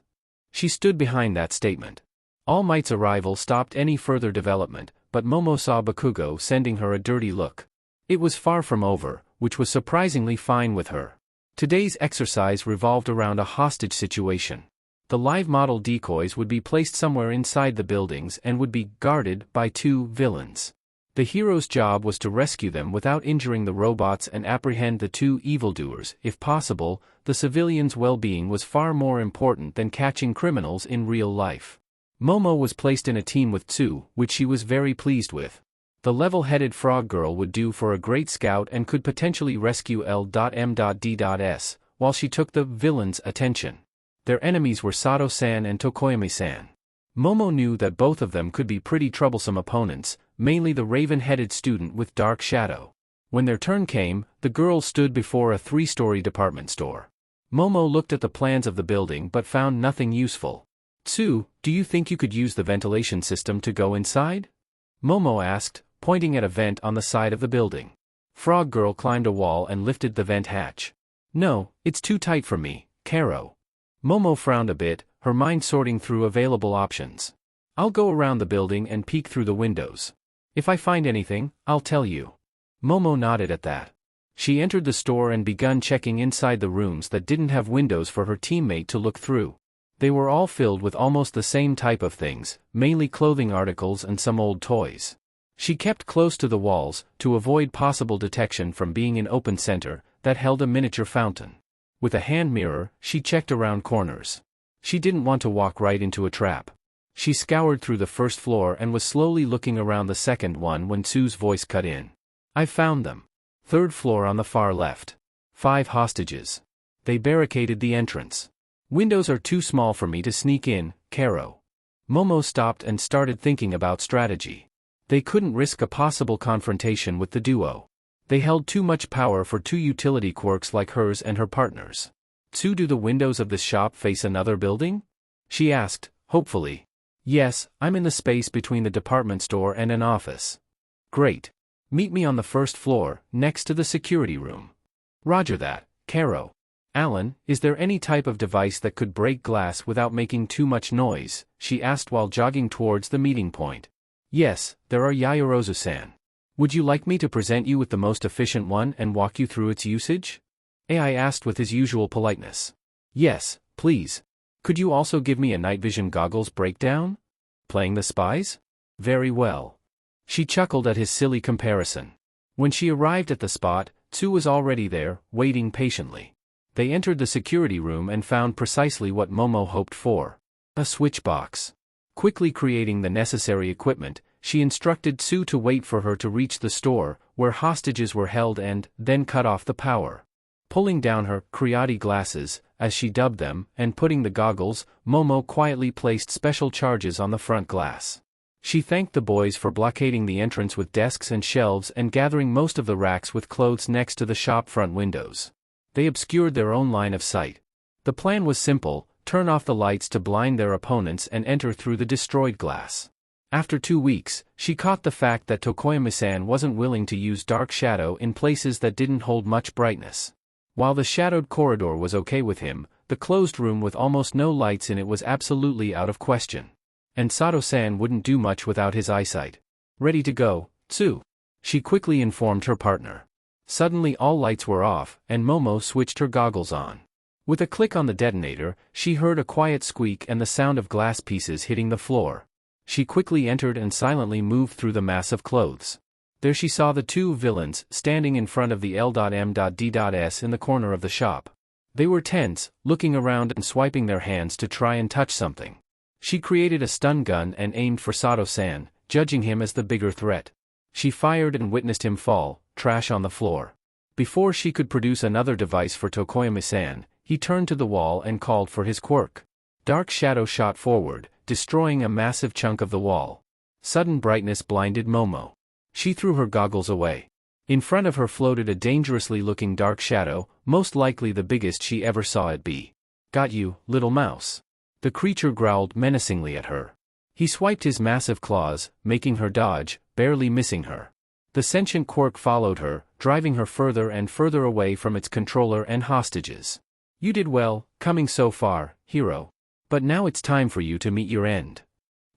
She stood behind that statement. All Might's arrival stopped any further development, but Momo saw Bakugo sending her a dirty look. It was far from over, which was surprisingly fine with her. Today's exercise revolved around a hostage situation. The live model decoys would be placed somewhere inside the buildings and would be guarded by two villains. The hero's job was to rescue them without injuring the robots and apprehend the two evildoers. If possible, the civilians' well-being was far more important than catching criminals in real life. Momo was placed in a team with Tsu, which she was very pleased with. The level-headed frog girl would do for a great scout and could potentially rescue L.M.D.S, while she took the villains' attention. Their enemies were Sato-san and Tokoyami-san. Momo knew that both of them could be pretty troublesome opponents, mainly the raven-headed student with dark shadow. When their turn came, the girls stood before a 3-story department store. Momo looked at the plans of the building but found nothing useful. "Tsu, do you think you could use the ventilation system to go inside?" Momo asked, pointing at a vent on the side of the building. Frog Girl climbed a wall and lifted the vent hatch. "No, it's too tight for me, Karo." Momo frowned a bit, her mind sorting through available options. "I'll go around the building and peek through the windows. If I find anything, I'll tell you." Momo nodded at that. She entered the store and begun checking inside the rooms that didn't have windows for her teammate to look through. They were all filled with almost the same type of things, mainly clothing articles and some old toys. She kept close to the walls, to avoid possible detection from being in open center, that held a miniature fountain. With a hand mirror, she checked around corners. She didn't want to walk right into a trap. She scoured through the first floor and was slowly looking around the second one when Tsu's voice cut in. "I found them. 3rd floor on the far left. 5 hostages. They barricaded the entrance. Windows are too small for me to sneak in, Karo." Momo stopped and started thinking about strategy. They couldn't risk a possible confrontation with the duo. They held too much power for 2 utility quirks like hers and her partners. "Tsu, do the windows of this shop face another building?" she asked, hopefully. "Yes, I'm in the space between the department store and an office." "Great. Meet me on the 1st floor, next to the security room." "Roger that, Karo." "Alan, is there any type of device that could break glass without making too much noise?" she asked while jogging towards the meeting point. "Yes, there are, Yaoyorozu-san. Would you like me to present you with the most efficient one and walk you through its usage?" AI asked with his usual politeness. "Yes, please. Could you also give me a night vision goggles breakdown? Playing the spies? Very well." She chuckled at his silly comparison. When she arrived at the spot, Tsu was already there, waiting patiently. They entered the security room and found precisely what Momo hoped for. A switch box. Quickly creating the necessary equipment, she instructed Tsu to wait for her to reach the store, where hostages were held and then cut off the power. Pulling down her "Creati glasses," as she dubbed them, and putting the goggles, Momo quietly placed special charges on the front glass. She thanked the boys for blockading the entrance with desks and shelves and gathering most of the racks with clothes next to the shop front windows. They obscured their own line of sight. The plan was simple: turn off the lights to blind their opponents and enter through the destroyed glass. After 2 weeks, she caught the fact that Tokoyami-san wasn't willing to use dark shadow in places that didn't hold much brightness. While the shadowed corridor was okay with him, the closed room with almost no lights in it was absolutely out of question. And Sato-san wouldn't do much without his eyesight. "Ready to go, Tsu," she quickly informed her partner. Suddenly all lights were off, and Momo switched her goggles on. With a click on the detonator, she heard a quiet squeak and the sound of glass pieces hitting the floor. She quickly entered and silently moved through the mass of clothes. There she saw the 2 villains standing in front of the L.M.D.S in the corner of the shop. They were tense, looking around and swiping their hands to try and touch something. She created a stun gun and aimed for Sato-san, judging him as the bigger threat. She fired and witnessed him fall, trash on the floor. Before she could produce another device for Tokoyami-san, he turned to the wall and called for his quirk. Dark shadow shot forward, destroying a massive chunk of the wall. Sudden brightness blinded Momo. She threw her goggles away. In front of her floated a dangerously looking dark shadow, most likely the biggest she ever saw it be. "Got you, little mouse." The creature growled menacingly at her. He swiped his massive claws, making her dodge, barely missing her. The sentient quirk followed her, driving her further and further away from its controller and hostages. "You did well, coming so far, hero. But now it's time for you to meet your end,"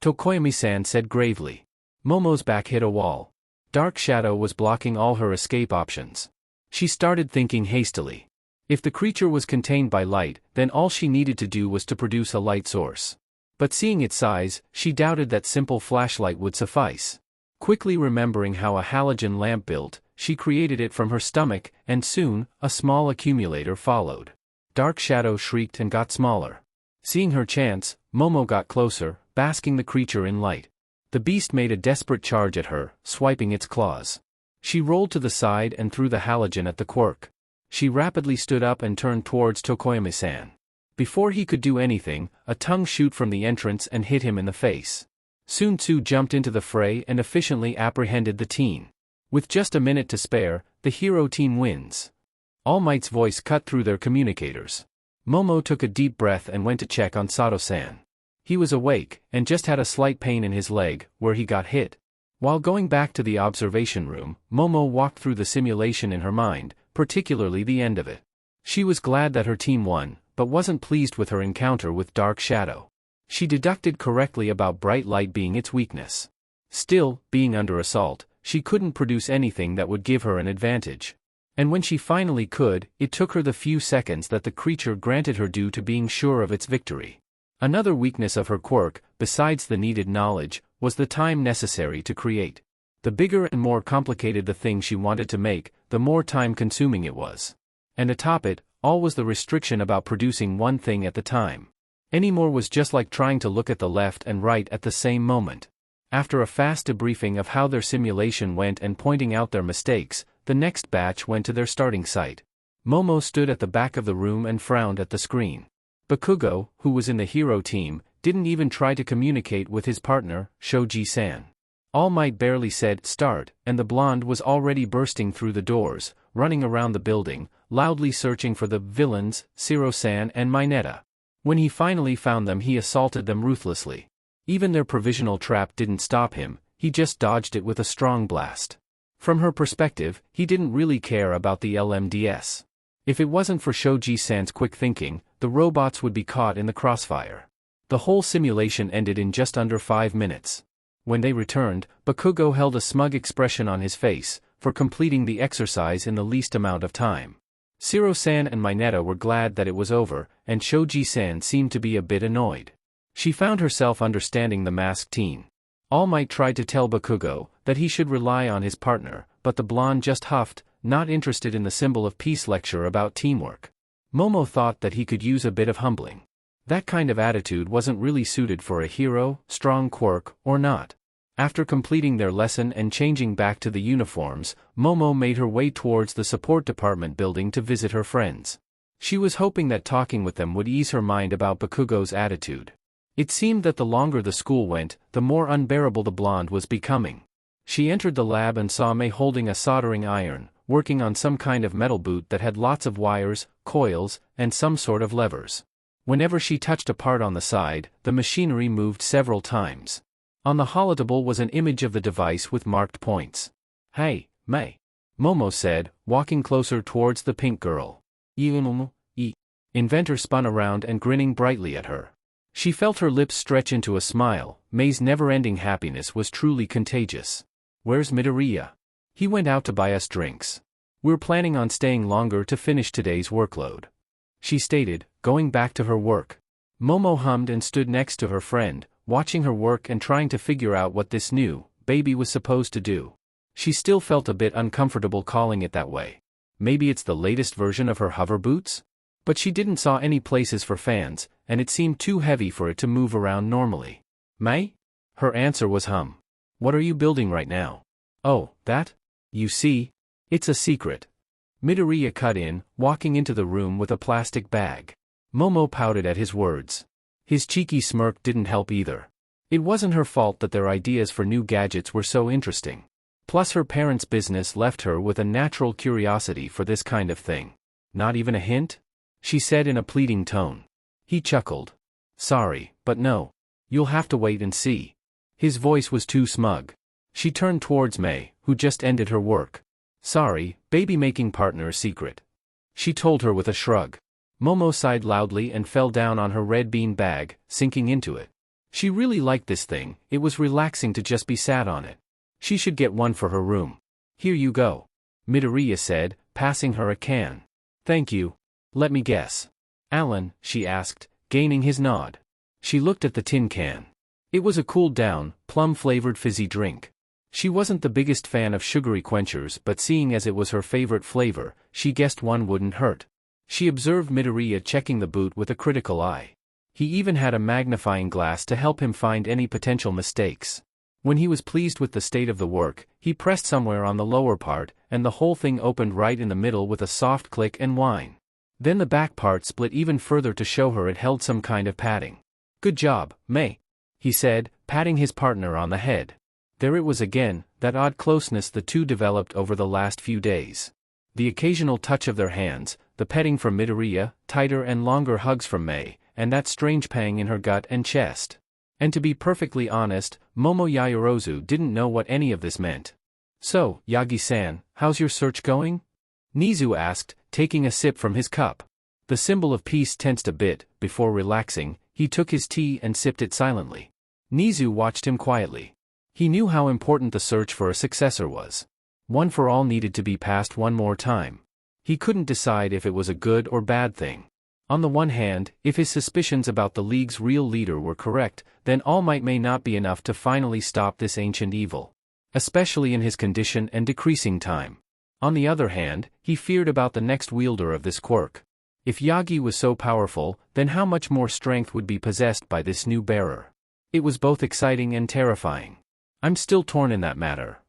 Tokoyami-san said gravely. Momo's back hit a wall. Dark shadow was blocking all her escape options. She started thinking hastily. If the creature was contained by light, then all she needed to do was to produce a light source. But seeing its size, she doubted that simple flashlight would suffice. Quickly remembering how a halogen lamp built, she created it from her stomach, and soon, a small accumulator followed. Dark shadow shrieked and got smaller. Seeing her chance, Momo got closer, basking the creature in light. The beast made a desperate charge at her, swiping its claws. She rolled to the side and threw the halogen at the quirk. She rapidly stood up and turned towards Tokoyami-san. Before he could do anything, a tongue shoot from the entrance and hit him in the face. Sun Tzu jumped into the fray and efficiently apprehended the teen. With just a minute to spare, the hero team wins. All Might's voice cut through their communicators. Momo took a deep breath and went to check on Sato-san. He was awake, and just had a slight pain in his leg, where he got hit. While going back to the observation room, Momo walked through the simulation in her mind, particularly the end of it. She was glad that her team won, but wasn't pleased with her encounter with Dark Shadow. She deducted correctly about bright light being its weakness. Still, being under assault, she couldn't produce anything that would give her an advantage. And when she finally could, it took her the few seconds that the creature granted her due to being sure of its victory. Another weakness of her quirk, besides the needed knowledge, was the time necessary to create. The bigger and more complicated the thing she wanted to make, the more time-consuming it was. And atop it, all was the restriction about producing one thing at the time. Any more was just like trying to look at the left and right at the same moment. After a fast debriefing of how their simulation went and pointing out their mistakes, the next batch went to their starting site. Momo stood at the back of the room and frowned at the screen. Bakugo, who was in the hero team, didn't even try to communicate with his partner, Shoji-san. All Might barely said, "Start," and the blonde was already bursting through the doors, running around the building, loudly searching for the villains, Shiro-san and Mineta. When he finally found them, he assaulted them ruthlessly. Even their provisional trap didn't stop him, he just dodged it with a strong blast. From her perspective, he didn't really care about the LMDS. If it wasn't for Shoji-san's quick thinking, the robots would be caught in the crossfire. The whole simulation ended in just under 5 minutes. When they returned, Bakugo held a smug expression on his face, for completing the exercise in the least amount of time. Shiro-san and Mineta were glad that it was over, and Shoji-san seemed to be a bit annoyed. She found herself understanding the masked teen. All Might tried to tell Bakugo that he should rely on his partner, but the blonde just huffed, not interested in the symbol of peace lecture about teamwork. Momo thought that he could use a bit of humbling. That kind of attitude wasn't really suited for a hero, strong quirk, or not. After completing their lesson and changing back to the uniforms, Momo made her way towards the support department building to visit her friends. She was hoping that talking with them would ease her mind about Bakugo's attitude. It seemed that the longer the school went, the more unbearable the blonde was becoming. She entered the lab and saw Mei holding a soldering iron, working on some kind of metal boot that had lots of wires, coils, and some sort of levers. Whenever she touched a part on the side, the machinery moved several times. On the holotable was an image of the device with marked points. "Hey, Mei," Momo said, walking closer towards the pink girl. Inventor spun around and grinning brightly at her. She felt her lips stretch into a smile. Mei's never-ending happiness was truly contagious. "Where's Midoriya? He went out to buy us drinks. We're planning on staying longer to finish today's workload," she stated, going back to her work. Momo hummed and stood next to her friend, watching her work and trying to figure out what this new baby was supposed to do. She still felt a bit uncomfortable calling it that way. Maybe it's the latest version of her hover boots? But she didn't saw any places for fans, and it seemed too heavy for it to move around normally. "Mei?" Her answer was hum. "What are you building right now?" "Oh, that? You see? It's a secret." Midoriya cut in, walking into the room with a plastic bag. Momo pouted at his words. His cheeky smirk didn't help either. It wasn't her fault that their ideas for new gadgets were so interesting. Plus her parents' business left her with a natural curiosity for this kind of thing. "Not even a hint?" she said in a pleading tone. He chuckled. "Sorry, but no. You'll have to wait and see." His voice was too smug. She turned towards Mei, who just ended her work. "Sorry, baby-making partner secret," she told her with a shrug. Momo sighed loudly and fell down on her red bean bag, sinking into it. She really liked this thing. It was relaxing to just be sat on it. She should get one for her room. "Here you go," Midoriya said, passing her a can. "Thank you. Let me guess. Alan?" she asked, gaining his nod. She looked at the tin can. It was a cooled-down, plum-flavored fizzy drink. She wasn't the biggest fan of sugary quenchers, but seeing as it was her favorite flavor, she guessed one wouldn't hurt. She observed Midoriya checking the boot with a critical eye. He even had a magnifying glass to help him find any potential mistakes. When he was pleased with the state of the work, he pressed somewhere on the lower part, and the whole thing opened right in the middle with a soft click and whine. Then the back part split even further to show her it held some kind of padding. "Good job, Mei," he said, patting his partner on the head. There it was again, that odd closeness the two developed over the last few days. The occasional touch of their hands, the petting from Midoriya, tighter and longer hugs from Mei, and that strange pang in her gut and chest. And to be perfectly honest, Momo Yaoyorozu didn't know what any of this meant. "So, Yagi-san, how's your search going?" Nizu asked, taking a sip from his cup. The symbol of peace tensed a bit. Before relaxing, he took his tea and sipped it silently. Nizu watched him quietly. He knew how important the search for a successor was. One for all needed to be passed one more time. He couldn't decide if it was a good or bad thing. On the one hand, if his suspicions about the League's real leader were correct, then All Might may not be enough to finally stop this ancient evil. Especially in his condition and decreasing time. On the other hand, he feared about the next wielder of this quirk. If Yagi was so powerful, then how much more strength would be possessed by this new bearer? It was both exciting and terrifying. "I'm still torn in that matter,"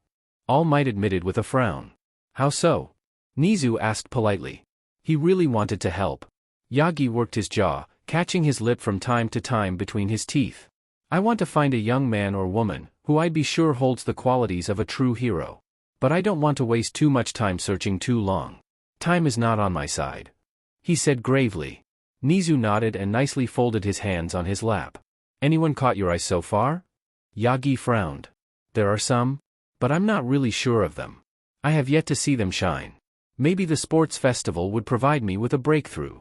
All Might admitted with a frown. "How so?" Nizu asked politely. He really wanted to help. Yagi worked his jaw, catching his lip from time to time between his teeth. "I want to find a young man or woman, who I'd be sure holds the qualities of a true hero. But I don't want to waste too much time searching too long. Time is not on my side," he said gravely. Nizu nodded and nicely folded his hands on his lap. "Anyone caught your eye so far?" Yagi frowned. "There are some. But I'm not really sure of them. I have yet to see them shine. Maybe the sports festival would provide me with a breakthrough."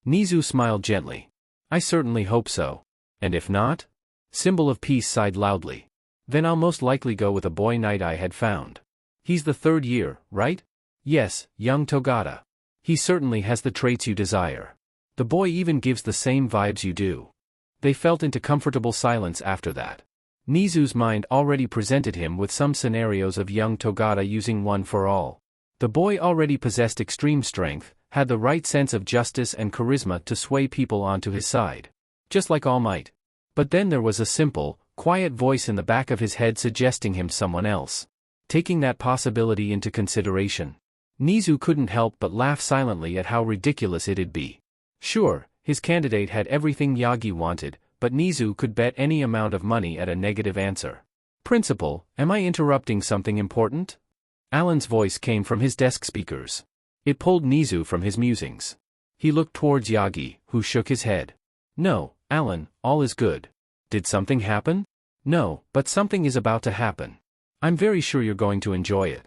Nizu smiled gently. "I certainly hope so. And if not?" Symbol of Peace sighed loudly. "Then I'll most likely go with a boy Night Eye had found. He's the third year, right?" "Yes, young Togata. He certainly has the traits you desire. The boy even gives the same vibes you do." They felt into comfortable silence after that. Nizu's mind already presented him with some scenarios of young Togata using One for All. The boy already possessed extreme strength, had the right sense of justice and charisma to sway people onto his side. Just like All Might. But then there was a simple, quiet voice in the back of his head suggesting him someone else. Taking that possibility into consideration, Nizu couldn't help but laugh silently at how ridiculous it'd be. Sure, his candidate had everything Yagi wanted, but Nizu could bet any amount of money at a negative answer. Principal, am I interrupting something important? Alan's voice came from his desk speakers. It pulled Nizu from his musings. He looked towards Yagi, who shook his head. No, Alan, all is good. Did something happen? No, but something is about to happen. I'm very sure you're going to enjoy it,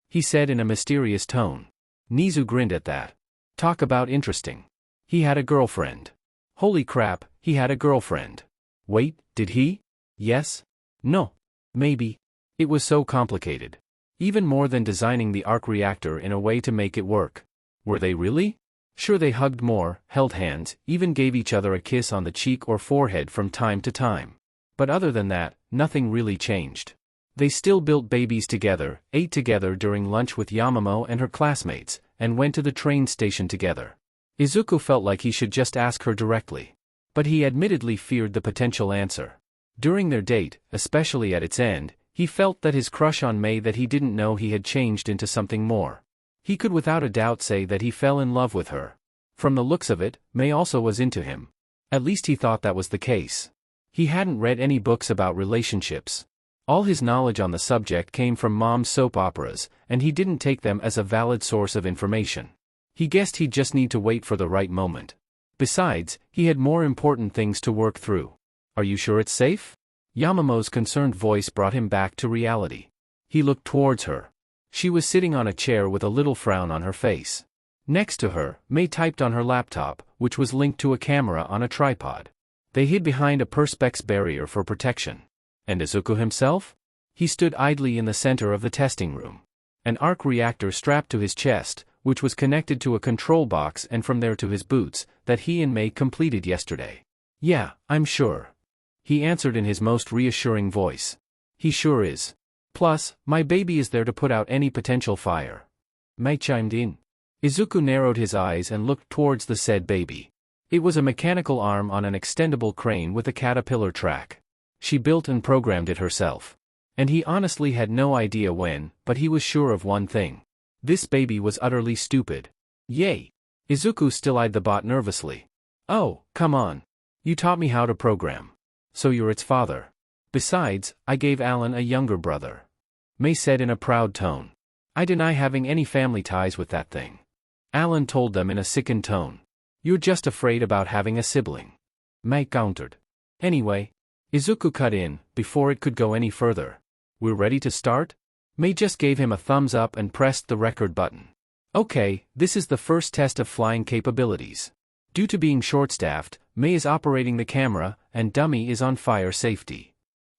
he said in a mysterious tone. Nizu grinned at that. Talk about interesting. He had a girlfriend. Holy crap, he had a girlfriend. Wait, did he? Yes? No. Maybe. It was so complicated. Even more than designing the arc reactor in a way to make it work. Were they really? Sure, they hugged more, held hands, even gave each other a kiss on the cheek or forehead from time to time. But other than that, nothing really changed. They still built babies together, ate together during lunch with Yamamo and her classmates, and went to the train station together. Izuku felt like he should just ask her directly. But he admittedly feared the potential answer. During their date, especially at its end, he felt that his crush on Mei that he didn't know he had changed into something more. He could without a doubt say that he fell in love with her. From the looks of it, Mei also was into him. At least he thought that was the case. He hadn't read any books about relationships. All his knowledge on the subject came from mom's soap operas, and he didn't take them as a valid source of information. He guessed he'd just need to wait for the right moment. Besides, he had more important things to work through. Are you sure it's safe? Yamamo's concerned voice brought him back to reality. He looked towards her. She was sitting on a chair with a little frown on her face. Next to her, Mei typed on her laptop, which was linked to a camera on a tripod. They hid behind a perspex barrier for protection. And Izuku himself? He stood idly in the center of the testing room. An arc reactor strapped to his chest, which was connected to a control box and from there to his boots, that he and Mei completed yesterday. Yeah, I'm sure. He answered in his most reassuring voice. He sure is. Plus, my baby is there to put out any potential fire. Mei chimed in. Izuku narrowed his eyes and looked towards the said baby. It was a mechanical arm on an extendable crane with a caterpillar track. She built and programmed it herself. And he honestly had no idea when, but he was sure of one thing. This baby was utterly stupid. Yay! Izuku still eyed the bot nervously. Oh, come on. You taught me how to program. So you're its father. Besides, I gave Alan a younger brother. Mei said in a proud tone. I deny having any family ties with that thing. Alan told them in a sickened tone. You're just afraid about having a sibling. Mei countered. Anyway. Izuku cut in, before it could go any further. We're ready to start? Mei just gave him a thumbs up and pressed the record button. Okay, this is the first test of flying capabilities. Due to being short-staffed, Mei is operating the camera, and Dummy is on fire safety.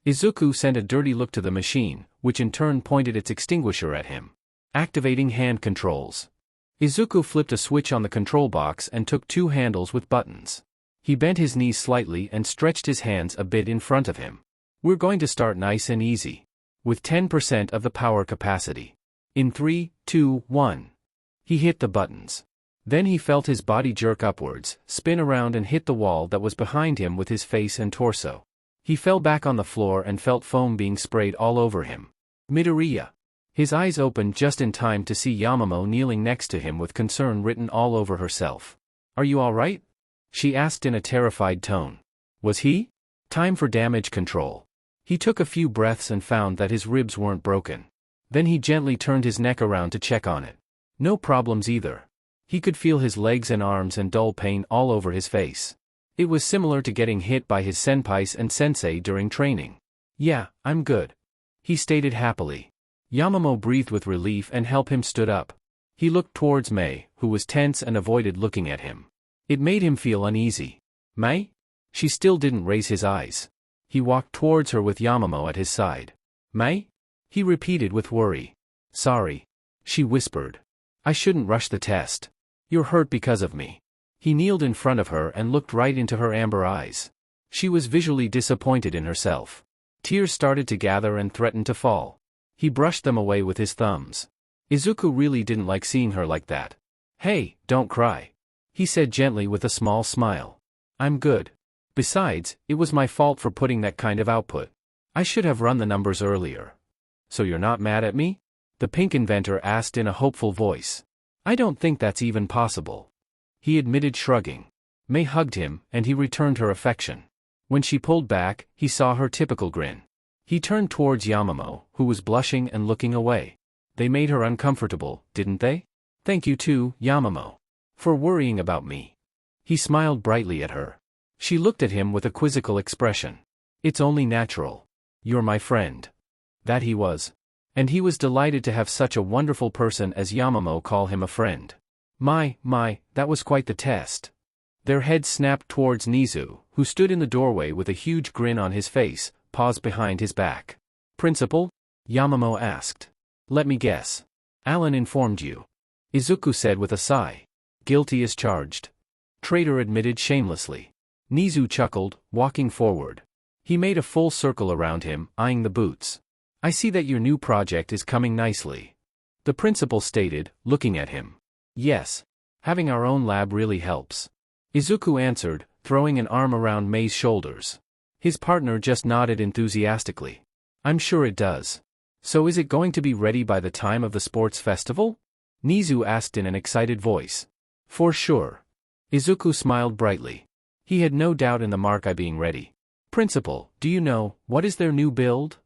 Izuku sent a dirty look to the machine, which in turn pointed its extinguisher at him. Activating hand controls. Izuku flipped a switch on the control box and took two handles with buttons. He bent his knees slightly and stretched his hands a bit in front of him. We're going to start nice and easy. With 10% of the power capacity. In 3, 2, 1. He hit the buttons. Then he felt his body jerk upwards, spin around and hit the wall that was behind him with his face and torso. He fell back on the floor and felt foam being sprayed all over him. Midoriya. His eyes opened just in time to see Yamamo kneeling next to him with concern written all over herself. Are you all right? She asked in a terrified tone. Was he? Time for damage control. He took a few breaths and found that his ribs weren't broken. Then he gently turned his neck around to check on it. No problems either. He could feel his legs and arms and dull pain all over his face. It was similar to getting hit by his senpais and sensei during training. Yeah, I'm good. He stated happily. Yamamo breathed with relief and helped him stood up. He looked towards Mei, who was tense and avoided looking at him. It made him feel uneasy. Mei? She still didn't raise his eyes. He walked towards her with Yamamo at his side. Mei? He repeated with worry. Sorry. She whispered. I shouldn't rush the test. You're hurt because of me. He kneeled in front of her and looked right into her amber eyes. She was visually disappointed in herself. Tears started to gather and threatened to fall. He brushed them away with his thumbs. Izuku really didn't like seeing her like that. Hey, don't cry. He said gently with a small smile. I'm good. Besides, it was my fault for putting that kind of output. I should have run the numbers earlier. So you're not mad at me? The pink inventor asked in a hopeful voice. I don't think that's even possible. He admitted, shrugging. May hugged him, and he returned her affection. When she pulled back, he saw her typical grin. He turned towards Yamamoto, who was blushing and looking away. They made her uncomfortable, didn't they? Thank you too, Yamamoto, for worrying about me. He smiled brightly at her. She looked at him with a quizzical expression. It's only natural. You're my friend. That he was. And he was delighted to have such a wonderful person as Yamamoto call him a friend. My, that was quite the test. Their heads snapped towards Nizu, who stood in the doorway with a huge grin on his face, paws behind his back. Principal? Yamamoto asked. Let me guess. Alan informed you. Izuku said with a sigh. Guilty as charged. Traitor admitted shamelessly. Nizu chuckled, walking forward. He made a full circle around him, eyeing the boots. I see that your new project is coming nicely. The principal stated, looking at him. Yes. Having our own lab really helps. Izuku answered, throwing an arm around Mei's shoulders. His partner just nodded enthusiastically. I'm sure it does. So is it going to be ready by the time of the sports festival? Nizu asked in an excited voice. For sure. Izuku smiled brightly. He had no doubt in the mrkage being ready. Principal, do you know, what is their new build?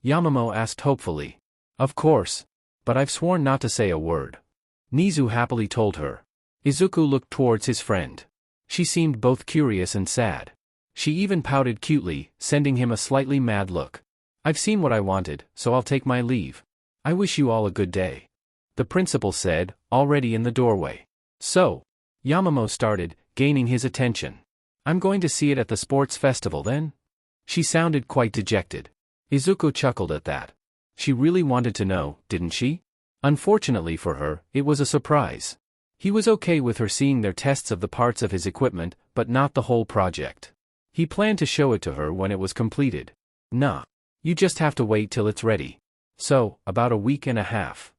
Yamamoto asked hopefully. Of course. But I've sworn not to say a word. Nizu happily told her. Izuku looked towards his friend. She seemed both curious and sad. She even pouted cutely, sending him a slightly mad look. I've seen what I wanted, so I'll take my leave. I wish you all a good day. The principal said, already in the doorway. So? Yamamoto started, gaining his attention. I'm going to see it at the sports festival then? She sounded quite dejected. Izuku chuckled at that. She really wanted to know, didn't she? Unfortunately for her, it was a surprise. He was okay with her seeing their tests of the parts of his equipment, but not the whole project. He planned to show it to her when it was completed. Nah. You just have to wait till it's ready. So, about a week and a half.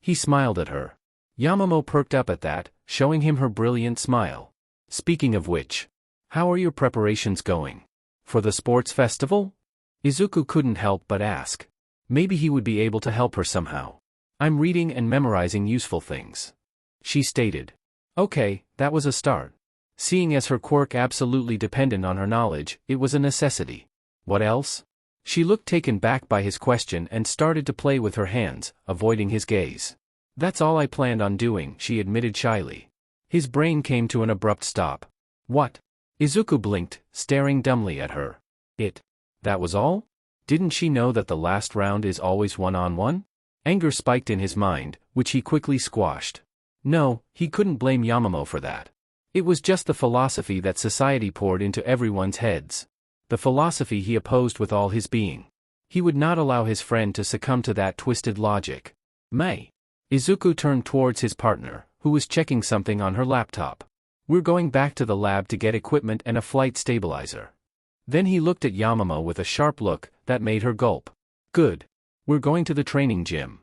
He smiled at her. Yamamoto perked up at that, showing him her brilliant smile. Speaking of which, how are your preparations going? For the sports festival? Izuku couldn't help but ask. Maybe he would be able to help her somehow. I'm reading and memorizing useful things. She stated. Okay, that was a start. Seeing as her quirk absolutely depended on her knowledge, it was a necessity. What else? She looked taken back by his question and started to play with her hands, avoiding his gaze. That's all I planned on doing, she admitted shyly. His brain came to an abrupt stop. What? Izuku blinked, staring dumbly at her. That was all? Didn't she know that the last round is always one-on-one? Anger spiked in his mind, which he quickly squashed. No, he couldn't blame Yamamoto for that. It was just the philosophy that society poured into everyone's heads. The philosophy he opposed with all his being. He would not allow his friend to succumb to that twisted logic. Mei. Izuku turned towards his partner, who was checking something on her laptop. We're going back to the lab to get equipment and a flight stabilizer. Then he looked at Yamamoto with a sharp look that made her gulp. Good. We're going to the training gym.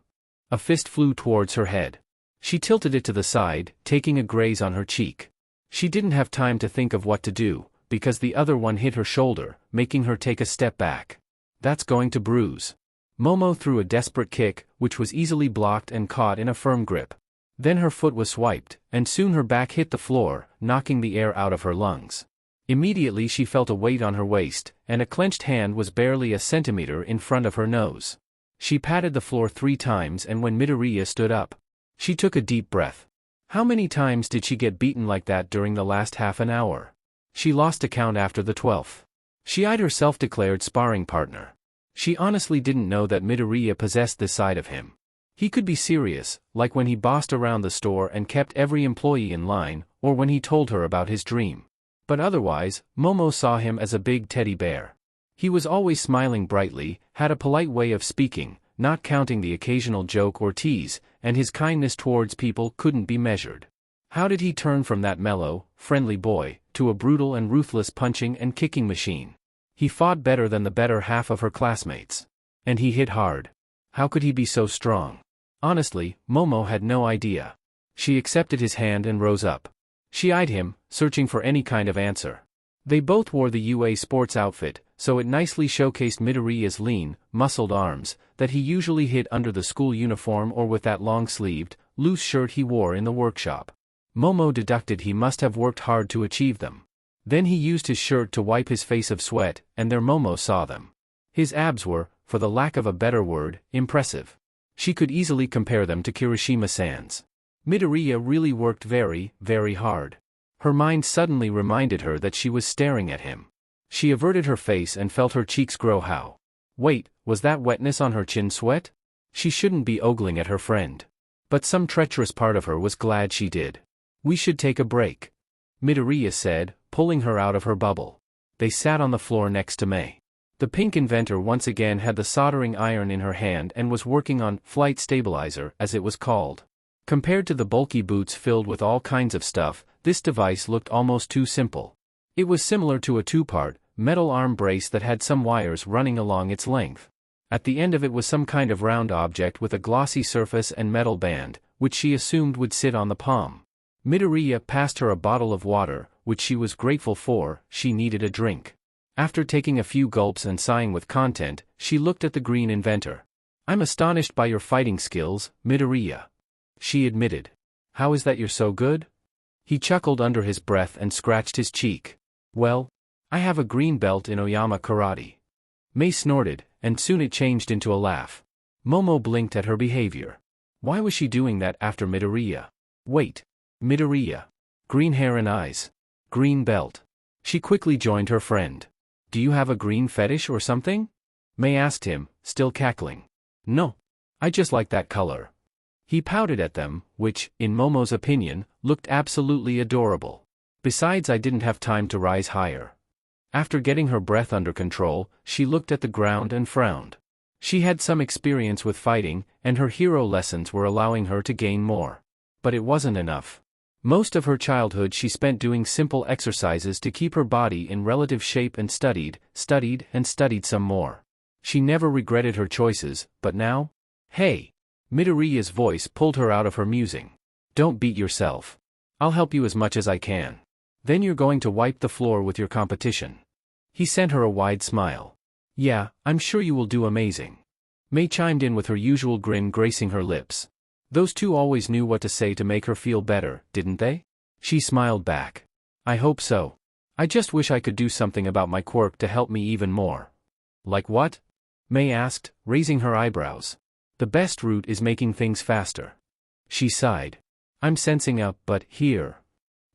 A fist flew towards her head. She tilted it to the side, taking a graze on her cheek. She didn't have time to think of what to do, because the other one hit her shoulder, making her take a step back. That's going to bruise. Momo threw a desperate kick, which was easily blocked and caught in a firm grip. Then her foot was swiped, and soon her back hit the floor, knocking the air out of her lungs. Immediately she felt a weight on her waist, and a clenched hand was barely a centimeter in front of her nose. She patted the floor 3 times, and when Midoriya stood up, she took a deep breath. How many times did she get beaten like that during the last half an hour? She lost account after the 12th. She eyed her self-declared sparring partner. She honestly didn't know that Midoriya possessed this side of him. He could be serious, like when he bossed around the store and kept every employee in line, or when he told her about his dream. But otherwise, Momo saw him as a big teddy bear. He was always smiling brightly, had a polite way of speaking, not counting the occasional joke or tease, and his kindness towards people couldn't be measured. How did he turn from that mellow, friendly boy, to a brutal and ruthless punching and kicking machine? He fought better than the better half of her classmates. And he hit hard. How could he be so strong? Honestly, Momo had no idea. She accepted his hand and rose up. She eyed him, searching for any kind of answer. They both wore the UA sports outfit, so it nicely showcased Midoriya's lean, muscled arms, that he usually hid under the school uniform or with that long-sleeved, loose shirt he wore in the workshop. Momo deducted he must have worked hard to achieve them. Then he used his shirt to wipe his face of sweat, and there Momo saw them. His abs were, for the lack of a better word, impressive. She could easily compare them to Kirishima-san's. Midoriya really worked very, very hard. Her mind suddenly reminded her that she was staring at him. She averted her face and felt her cheeks grow how. Wait, was that wetness on her chin sweat? She shouldn't be ogling at her friend. But some treacherous part of her was glad she did. We should take a break, Midoriya said, pulling her out of her bubble. They sat on the floor next to Mei. The pink inventor once again had the soldering iron in her hand and was working on flight stabilizer, as it was called. Compared to the bulky boots filled with all kinds of stuff, this device looked almost too simple. It was similar to a two-part, metal arm brace that had some wires running along its length. At the end of it was some kind of round object with a glossy surface and metal band, which she assumed would sit on the palm. Midoriya passed her a bottle of water, which she was grateful for. She needed a drink. After taking a few gulps and sighing with content, she looked at the green inventor. I'm astonished by your fighting skills, Midoriya, she admitted. How is that you're so good? He chuckled under his breath and scratched his cheek. Well, I have a green belt in Oyama karate. Mei snorted, and soon it changed into a laugh. Momo blinked at her behavior. Why was she doing that after Midoriya? Wait. Midoriya. Green hair and eyes. Green belt. She quickly joined her friend. Do you have a green fetish or something? Mei asked him, still cackling. No. I just like that color. He pouted at them, which, in Momo's opinion, looked absolutely adorable. Besides, I didn't have time to rise higher. After getting her breath under control, she looked at the ground and frowned. She had some experience with fighting, and her hero lessons were allowing her to gain more. But it wasn't enough. Most of her childhood she spent doing simple exercises to keep her body in relative shape and studied some more. She never regretted her choices, but now? Hey! Midoriya's voice pulled her out of her musing. Don't beat yourself. I'll help you as much as I can. Then you're going to wipe the floor with your competition. He sent her a wide smile. Yeah, I'm sure you will do amazing. Mei chimed in with her usual grin gracing her lips. Those two always knew what to say to make her feel better, didn't they? She smiled back. I hope so. I just wish I could do something about my quirk to help me even more. Like what? Mei asked, raising her eyebrows. The best route is making things faster. She sighed. I'm sensing a but here,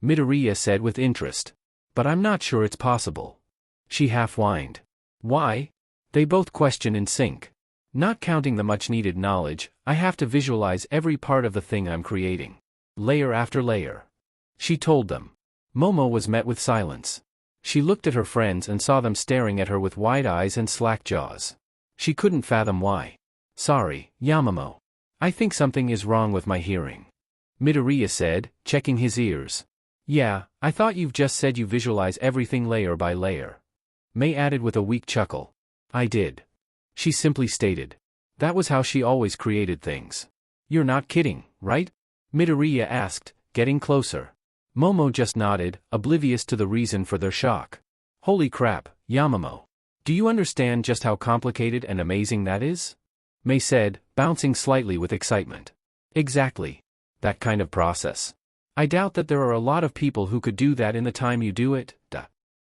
Midoriya said with interest. But I'm not sure it's possible. She half whined. Why? They both questioned in sync. Not counting the much-needed knowledge, I have to visualize every part of the thing I'm creating. Layer after layer. She told them. Momo was met with silence. She looked at her friends and saw them staring at her with wide eyes and slack jaws. She couldn't fathom why. Sorry, Yamamoto. I think something is wrong with my hearing, Midoriya said, checking his ears. Yeah, I thought you've just said you visualize everything layer by layer. Mei added with a weak chuckle. I did. She simply stated. That was how she always created things. You're not kidding, right? Midoriya asked, getting closer. Momo just nodded, oblivious to the reason for their shock. Holy crap, Yamamoto. Do you understand just how complicated and amazing that is? Mei said, bouncing slightly with excitement. Exactly. That kind of process. I doubt that there are a lot of people who could do that in the time you do it,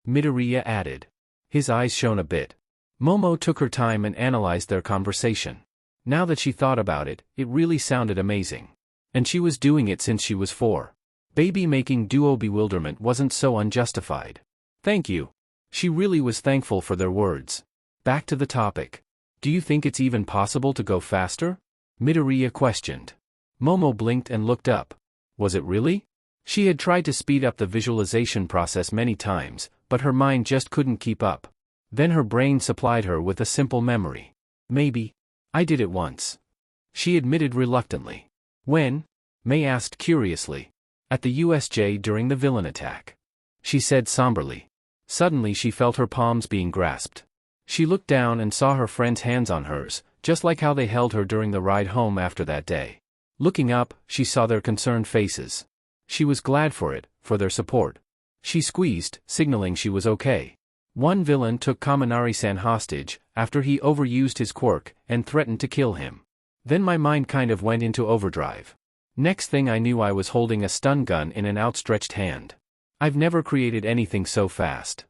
Midoriya added. His eyes shone a bit. Momo took her time and analyzed their conversation. Now that she thought about it, it really sounded amazing. And she was doing it since she was 4. Baby-making duo bewilderment wasn't so unjustified. Thank you. She really was thankful for their words. Back to the topic. Do you think it's even possible to go faster? Midoriya questioned. Momo blinked and looked up. Was it really? She had tried to speed up the visualization process many times, but her mind just couldn't keep up. Then her brain supplied her with a simple memory. Maybe. I did it once. She admitted reluctantly. When? Mei asked curiously. At the USJ during the villain attack. She said somberly. Suddenly she felt her palms being grasped. She looked down and saw her friend's hands on hers, just like how they held her during the ride home after that day. Looking up, she saw their concerned faces. She was glad for it, for their support. She squeezed, signaling she was okay. One villain took Kaminari-san hostage, after he overused his quirk, and threatened to kill him. Then my mind kind of went into overdrive. Next thing I knew I was holding a stun gun in an outstretched hand. I've never created anything so fast.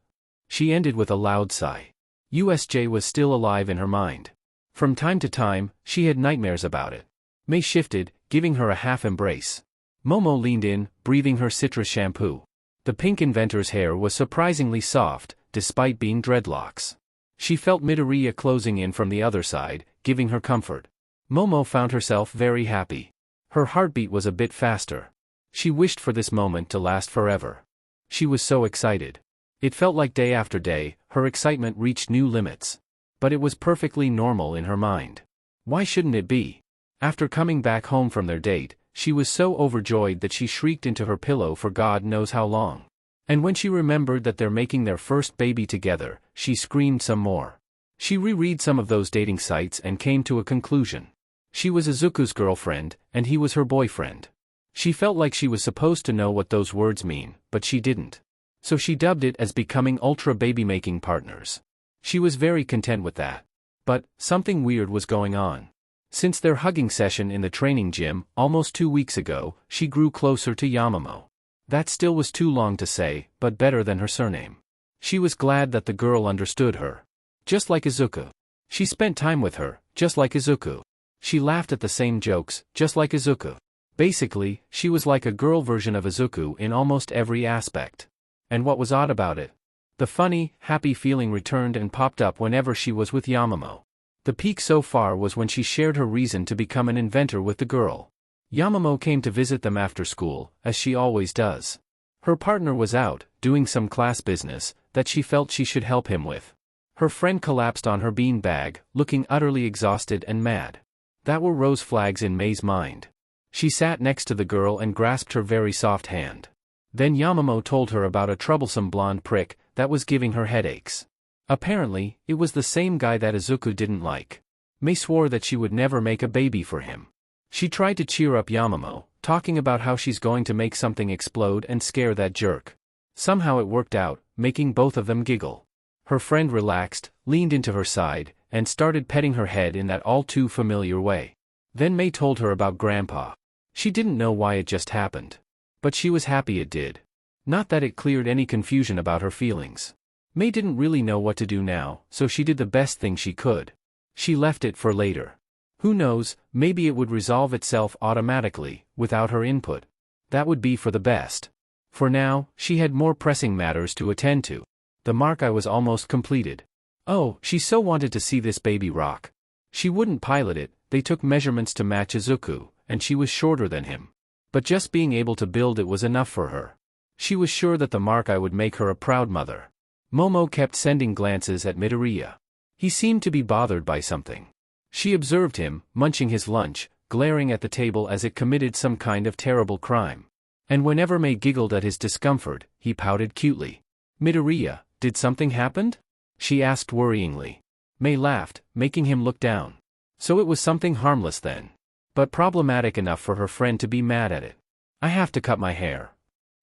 She ended with a loud sigh. USJ was still alive in her mind. From time to time, she had nightmares about it. Mei shifted, giving her a half embrace. Momo leaned in, breathing her citrus shampoo. The pink inventor's hair was surprisingly soft, despite being dreadlocks. She felt Midoriya closing in from the other side, giving her comfort. Momo found herself very happy. Her heartbeat was a bit faster. She wished for this moment to last forever. She was so excited. It felt like day after day, her excitement reached new limits. But it was perfectly normal in her mind. Why shouldn't it be? After coming back home from their date, she was so overjoyed that she shrieked into her pillow for God knows how long. And when she remembered that they're making their first baby together, she screamed some more. She reread some of those dating sites and came to a conclusion. She was Izuku's girlfriend, and he was her boyfriend. She felt like she was supposed to know what those words mean, but she didn't. So she dubbed it as becoming ultra baby-making partners. She was very content with that. But something weird was going on. Since their hugging session in the training gym, almost 2 weeks ago, she grew closer to Yamamo. That still was too long to say, but better than her surname. She was glad that the girl understood her. Just like Izuku. She spent time with her, just like Izuku. She laughed at the same jokes, just like Izuku. Basically, she was like a girl version of Izuku in almost every aspect. And what was odd about it? The funny, happy feeling returned and popped up whenever she was with Yamamo. The peak so far was when she shared her reason to become an inventor with the girl. Yamamo came to visit them after school, as she always does. Her partner was out, doing some class business, that she felt she should help him with. Her friend collapsed on her beanbag, looking utterly exhausted and mad. That were rose flags in Mei's mind. She sat next to the girl and grasped her very soft hand. Then Yamamo told her about a troublesome blonde prick that was giving her headaches. Apparently, it was the same guy that Izuku didn't like. Mei swore that she would never make a baby for him. She tried to cheer up Yamamo, talking about how she's going to make something explode and scare that jerk. Somehow it worked out, making both of them giggle. Her friend relaxed, leaned into her side, and started petting her head in that all-too-familiar way. Then Mei told her about Grandpa. She didn't know why it just happened. But she was happy it did. Not that it cleared any confusion about her feelings. Mei didn't really know what to do now, so she did the best thing she could. She left it for later. Who knows, maybe it would resolve itself automatically, without her input. That would be for the best. For now, she had more pressing matters to attend to. The mrkage was almost completed. Oh, she so wanted to see this baby rock. She wouldn't pilot it, they took measurements to match Izuku, and she was shorter than him. But just being able to build it was enough for her. She was sure that the mrkage would make her a proud mother. Momo kept sending glances at Midoriya. He seemed to be bothered by something. She observed him, munching his lunch, glaring at the table as it committed some kind of terrible crime. And whenever Mei giggled at his discomfort, he pouted cutely. Midoriya, did something happen? She asked worryingly. Mei laughed, making him look down. So it was something harmless then. But problematic enough for her friend to be mad at it. I have to cut my hair.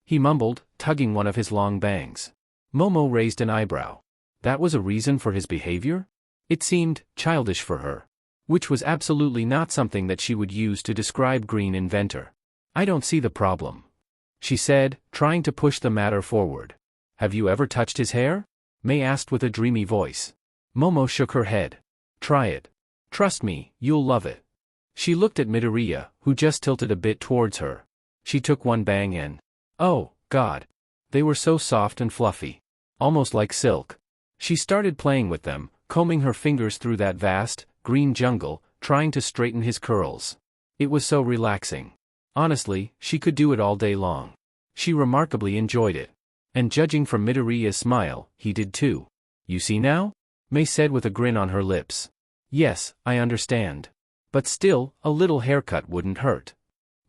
He mumbled, tugging one of his long bangs. Momo raised an eyebrow. That was a reason for his behavior? It seemed childish for her. Which was absolutely not something that she would use to describe Green Inventor. I don't see the problem, she said, trying to push the matter forward. Have you ever touched his hair? Mei asked with a dreamy voice. Momo shook her head. Try it. Trust me, you'll love it. She looked at Midoriya, who just tilted a bit towards her. She took one bang and, oh, God. They were so soft and fluffy. Almost like silk. She started playing with them, combing her fingers through that vast, green jungle, trying to straighten his curls. It was so relaxing. Honestly, she could do it all day long. She remarkably enjoyed it. And judging from Midoriya's smile, he did too. You see now? Mei said with a grin on her lips. Yes, I understand. But still, a little haircut wouldn't hurt.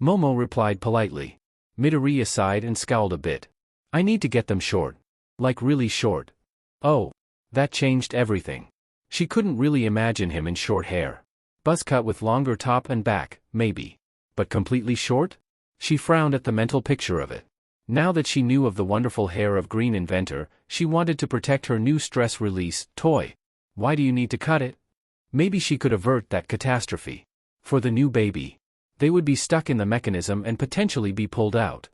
Momo replied politely. Midoriya sighed and scowled a bit. I need to get them short. Like really short. Oh. That changed everything. She couldn't really imagine him in short hair. Buzz cut with longer top and back, maybe. But completely short? She frowned at the mental picture of it. Now that she knew of the wonderful hair of Green Inventor, she wanted to protect her new stress release toy. Why do you need to cut it? Maybe she could avert that catastrophe. For the new baby. They would be stuck in the mechanism and potentially be pulled out.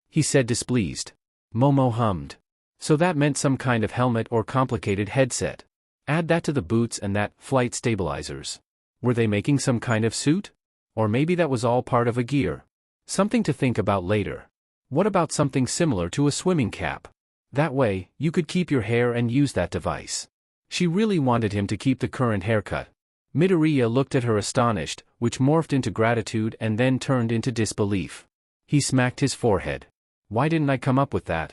He said displeased. Momo hummed. So that meant some kind of helmet or complicated headset. Add that to the boots and that, flight stabilizers. Were they making some kind of suit? Or maybe that was all part of a gear. Something to think about later. What about something similar to a swimming cap? That way, you could keep your hair and use that device. She really wanted him to keep the current haircut. Midoriya looked at her astonished, which morphed into gratitude and then turned into disbelief. He smacked his forehead. Why didn't I come up with that?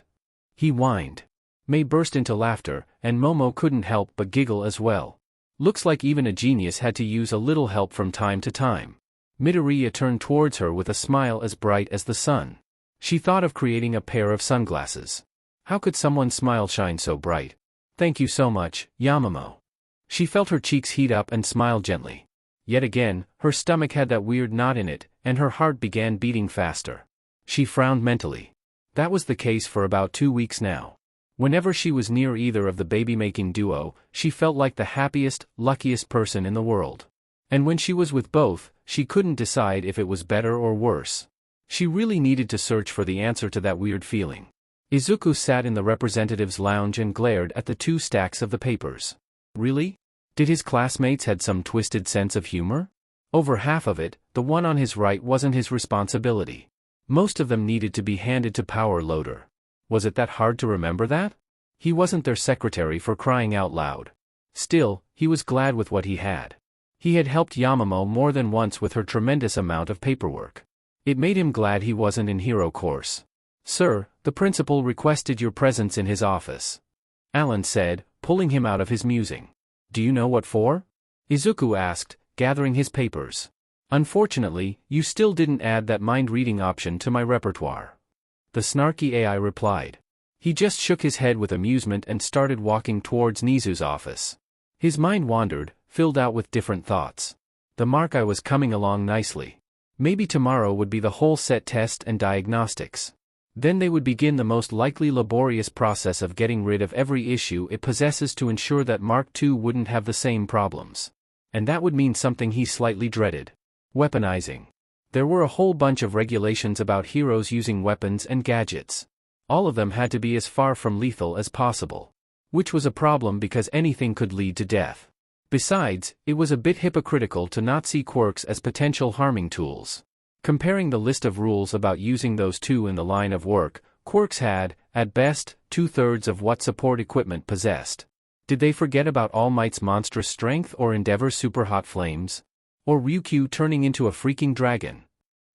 He whined. May burst into laughter, and Momo couldn't help but giggle as well. Looks like even a genius had to use a little help from time to time. Midoriya turned towards her with a smile as bright as the sun. She thought of creating a pair of sunglasses. How could someone's smile shine so bright? Thank you so much, Yamamoto. She felt her cheeks heat up and smiled gently. Yet again, her stomach had that weird knot in it, and her heart began beating faster. She frowned mentally. That was the case for about 2 weeks now. Whenever she was near either of the baby-making duo, she felt like the happiest, luckiest person in the world. And when she was with both, she couldn't decide if it was better or worse. She really needed to search for the answer to that weird feeling. Izuku sat in the representative's lounge and glared at the 2 stacks of the papers. Really? Did his classmates had some twisted sense of humor? Over half of it, the one on his right wasn't his responsibility. Most of them needed to be handed to Power Loader. Was it that hard to remember that? He wasn't their secretary for crying out loud. Still, he was glad with what he had. He had helped Yamamoto more than once with her tremendous amount of paperwork. It made him glad he wasn't in hero course. Sir, the principal requested your presence in his office. Alan said, pulling him out of his musing. Do you know what for? Izuku asked, gathering his papers. Unfortunately, you still didn't add that mind-reading option to my repertoire. The snarky AI replied. He just shook his head with amusement and started walking towards Nizu's office. His mind wandered, filled out with different thoughts. The mrkage was coming along nicely. Maybe tomorrow would be the whole set test and diagnostics. Then they would begin the most likely laborious process of getting rid of every issue it possesses to ensure that Mark II wouldn't have the same problems. And that would mean something he slightly dreaded. Weaponizing. There were a whole bunch of regulations about heroes using weapons and gadgets. All of them had to be as far from lethal as possible. Which was a problem because anything could lead to death. Besides, it was a bit hypocritical to not see quirks as potential harming tools. Comparing the list of rules about using those 2 in the line of work, quirks had, at best, 2/3 of what support equipment possessed. Did they forget about All Might's monstrous strength or Endeavor's super hot flames? Or Ryukyu turning into a freaking dragon?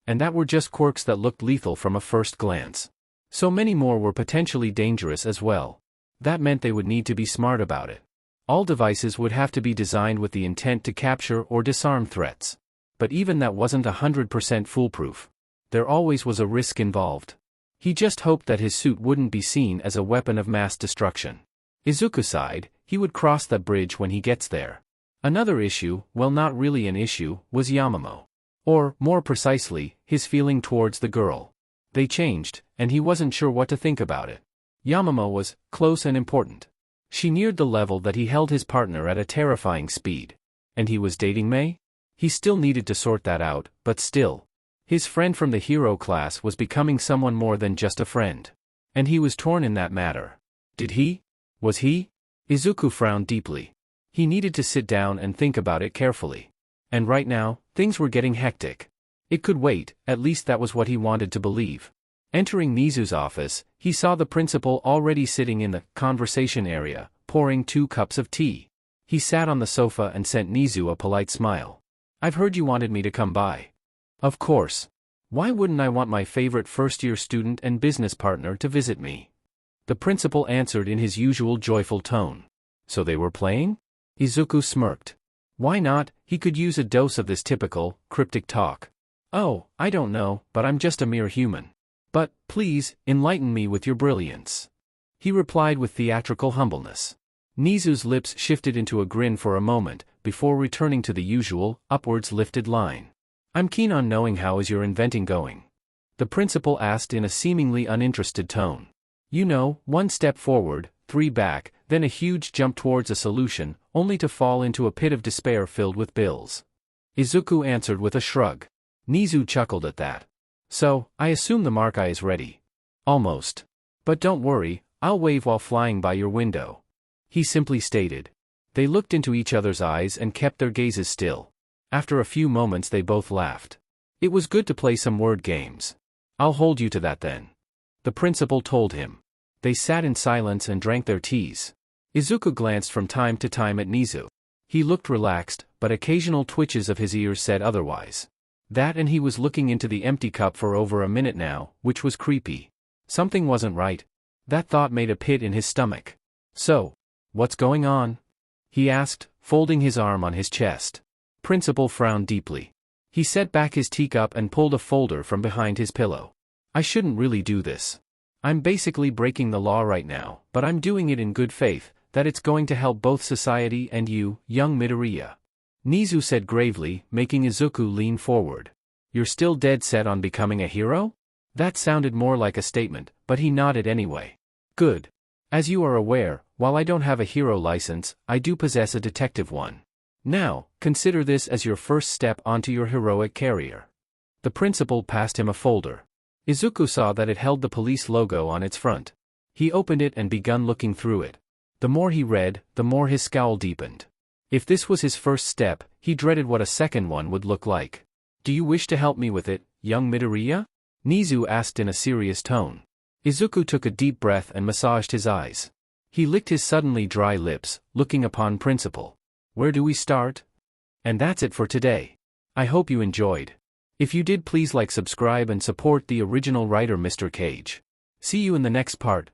And that were just quirks that looked lethal from a first glance. So many more were potentially dangerous as well. That meant they would need to be smart about it. All devices would have to be designed with the intent to capture or disarm threats. But even that wasn't 100% foolproof. There always was a risk involved. He just hoped that his suit wouldn't be seen as a weapon of mass destruction. Izuku sighed, he would cross that bridge when he gets there. Another issue, well not really an issue, was Yamamoto. Or, more precisely, his feeling towards the girl. They changed, and he wasn't sure what to think about it. Yamamoto was close and important. She neared the level that he held his partner at a terrifying speed. And he was dating May? He still needed to sort that out, but still. His friend from the hero class was becoming someone more than just a friend. And he was torn in that matter. Did he? Was he? Izuku frowned deeply. He needed to sit down and think about it carefully. And right now, things were getting hectic. It could wait, at least that was what he wanted to believe. Entering Nizu's office, he saw the principal already sitting in the conversation area, pouring 2 cups of tea. He sat on the sofa and sent Nizu a polite smile. I've heard you wanted me to come by. Of course. Why wouldn't I want my favorite first-year student and business partner to visit me? The principal answered in his usual joyful tone. So they were playing? Izuku smirked. Why not? He could use a dose of this typical, cryptic talk. Oh, I don't know, but I'm just a mere human. But, please, enlighten me with your brilliance. He replied with theatrical humbleness. Nizu's lips shifted into a grin for a moment, before returning to the usual, upwards lifted line. I'm keen on knowing how is your inventing going. The principal asked in a seemingly uninterested tone. You know, 1 step forward, 3 back, then a huge jump towards a solution, only to fall into a pit of despair filled with bills. Izuku answered with a shrug. Nizu chuckled at that. So, I assume the mrkage is ready. Almost. But don't worry, I'll wave while flying by your window. He simply stated. They looked into each other's eyes and kept their gazes still. After a few moments they both laughed. It was good to play some word games. I'll hold you to that then. The principal told him. They sat in silence and drank their teas. Izuku glanced from time to time at Nizu. He looked relaxed, but occasional twitches of his ears said otherwise. That and he was looking into the empty cup for over a minute now, which was creepy. Something wasn't right. That thought made a pit in his stomach. So, what's going on? He asked, folding his arm on his chest. Principal frowned deeply. He set back his teacup and pulled a folder from behind his pillow. I shouldn't really do this. I'm basically breaking the law right now, but I'm doing it in good faith, that it's going to help both society and you, young Midoriya. Nizu said gravely, making Izuku lean forward. You're still dead set on becoming a hero? That sounded more like a statement, but he nodded anyway. Good. As you are aware, while I don't have a hero license, I do possess a detective one. Now, consider this as your first step onto your heroic career. The principal passed him a folder. Izuku saw that it held the police logo on its front. He opened it and began looking through it. The more he read, the more his scowl deepened. If this was his first step, he dreaded what a second one would look like. Do you wish to help me with it, young Midoriya? Nizu asked in a serious tone. Izuku took a deep breath and massaged his eyes. He licked his suddenly dry lips, looking upon Principal. Where do we start? And that's it for today. I hope you enjoyed. If you did, please like, subscribe and support the original writer Mr. Cage. See you in the next part.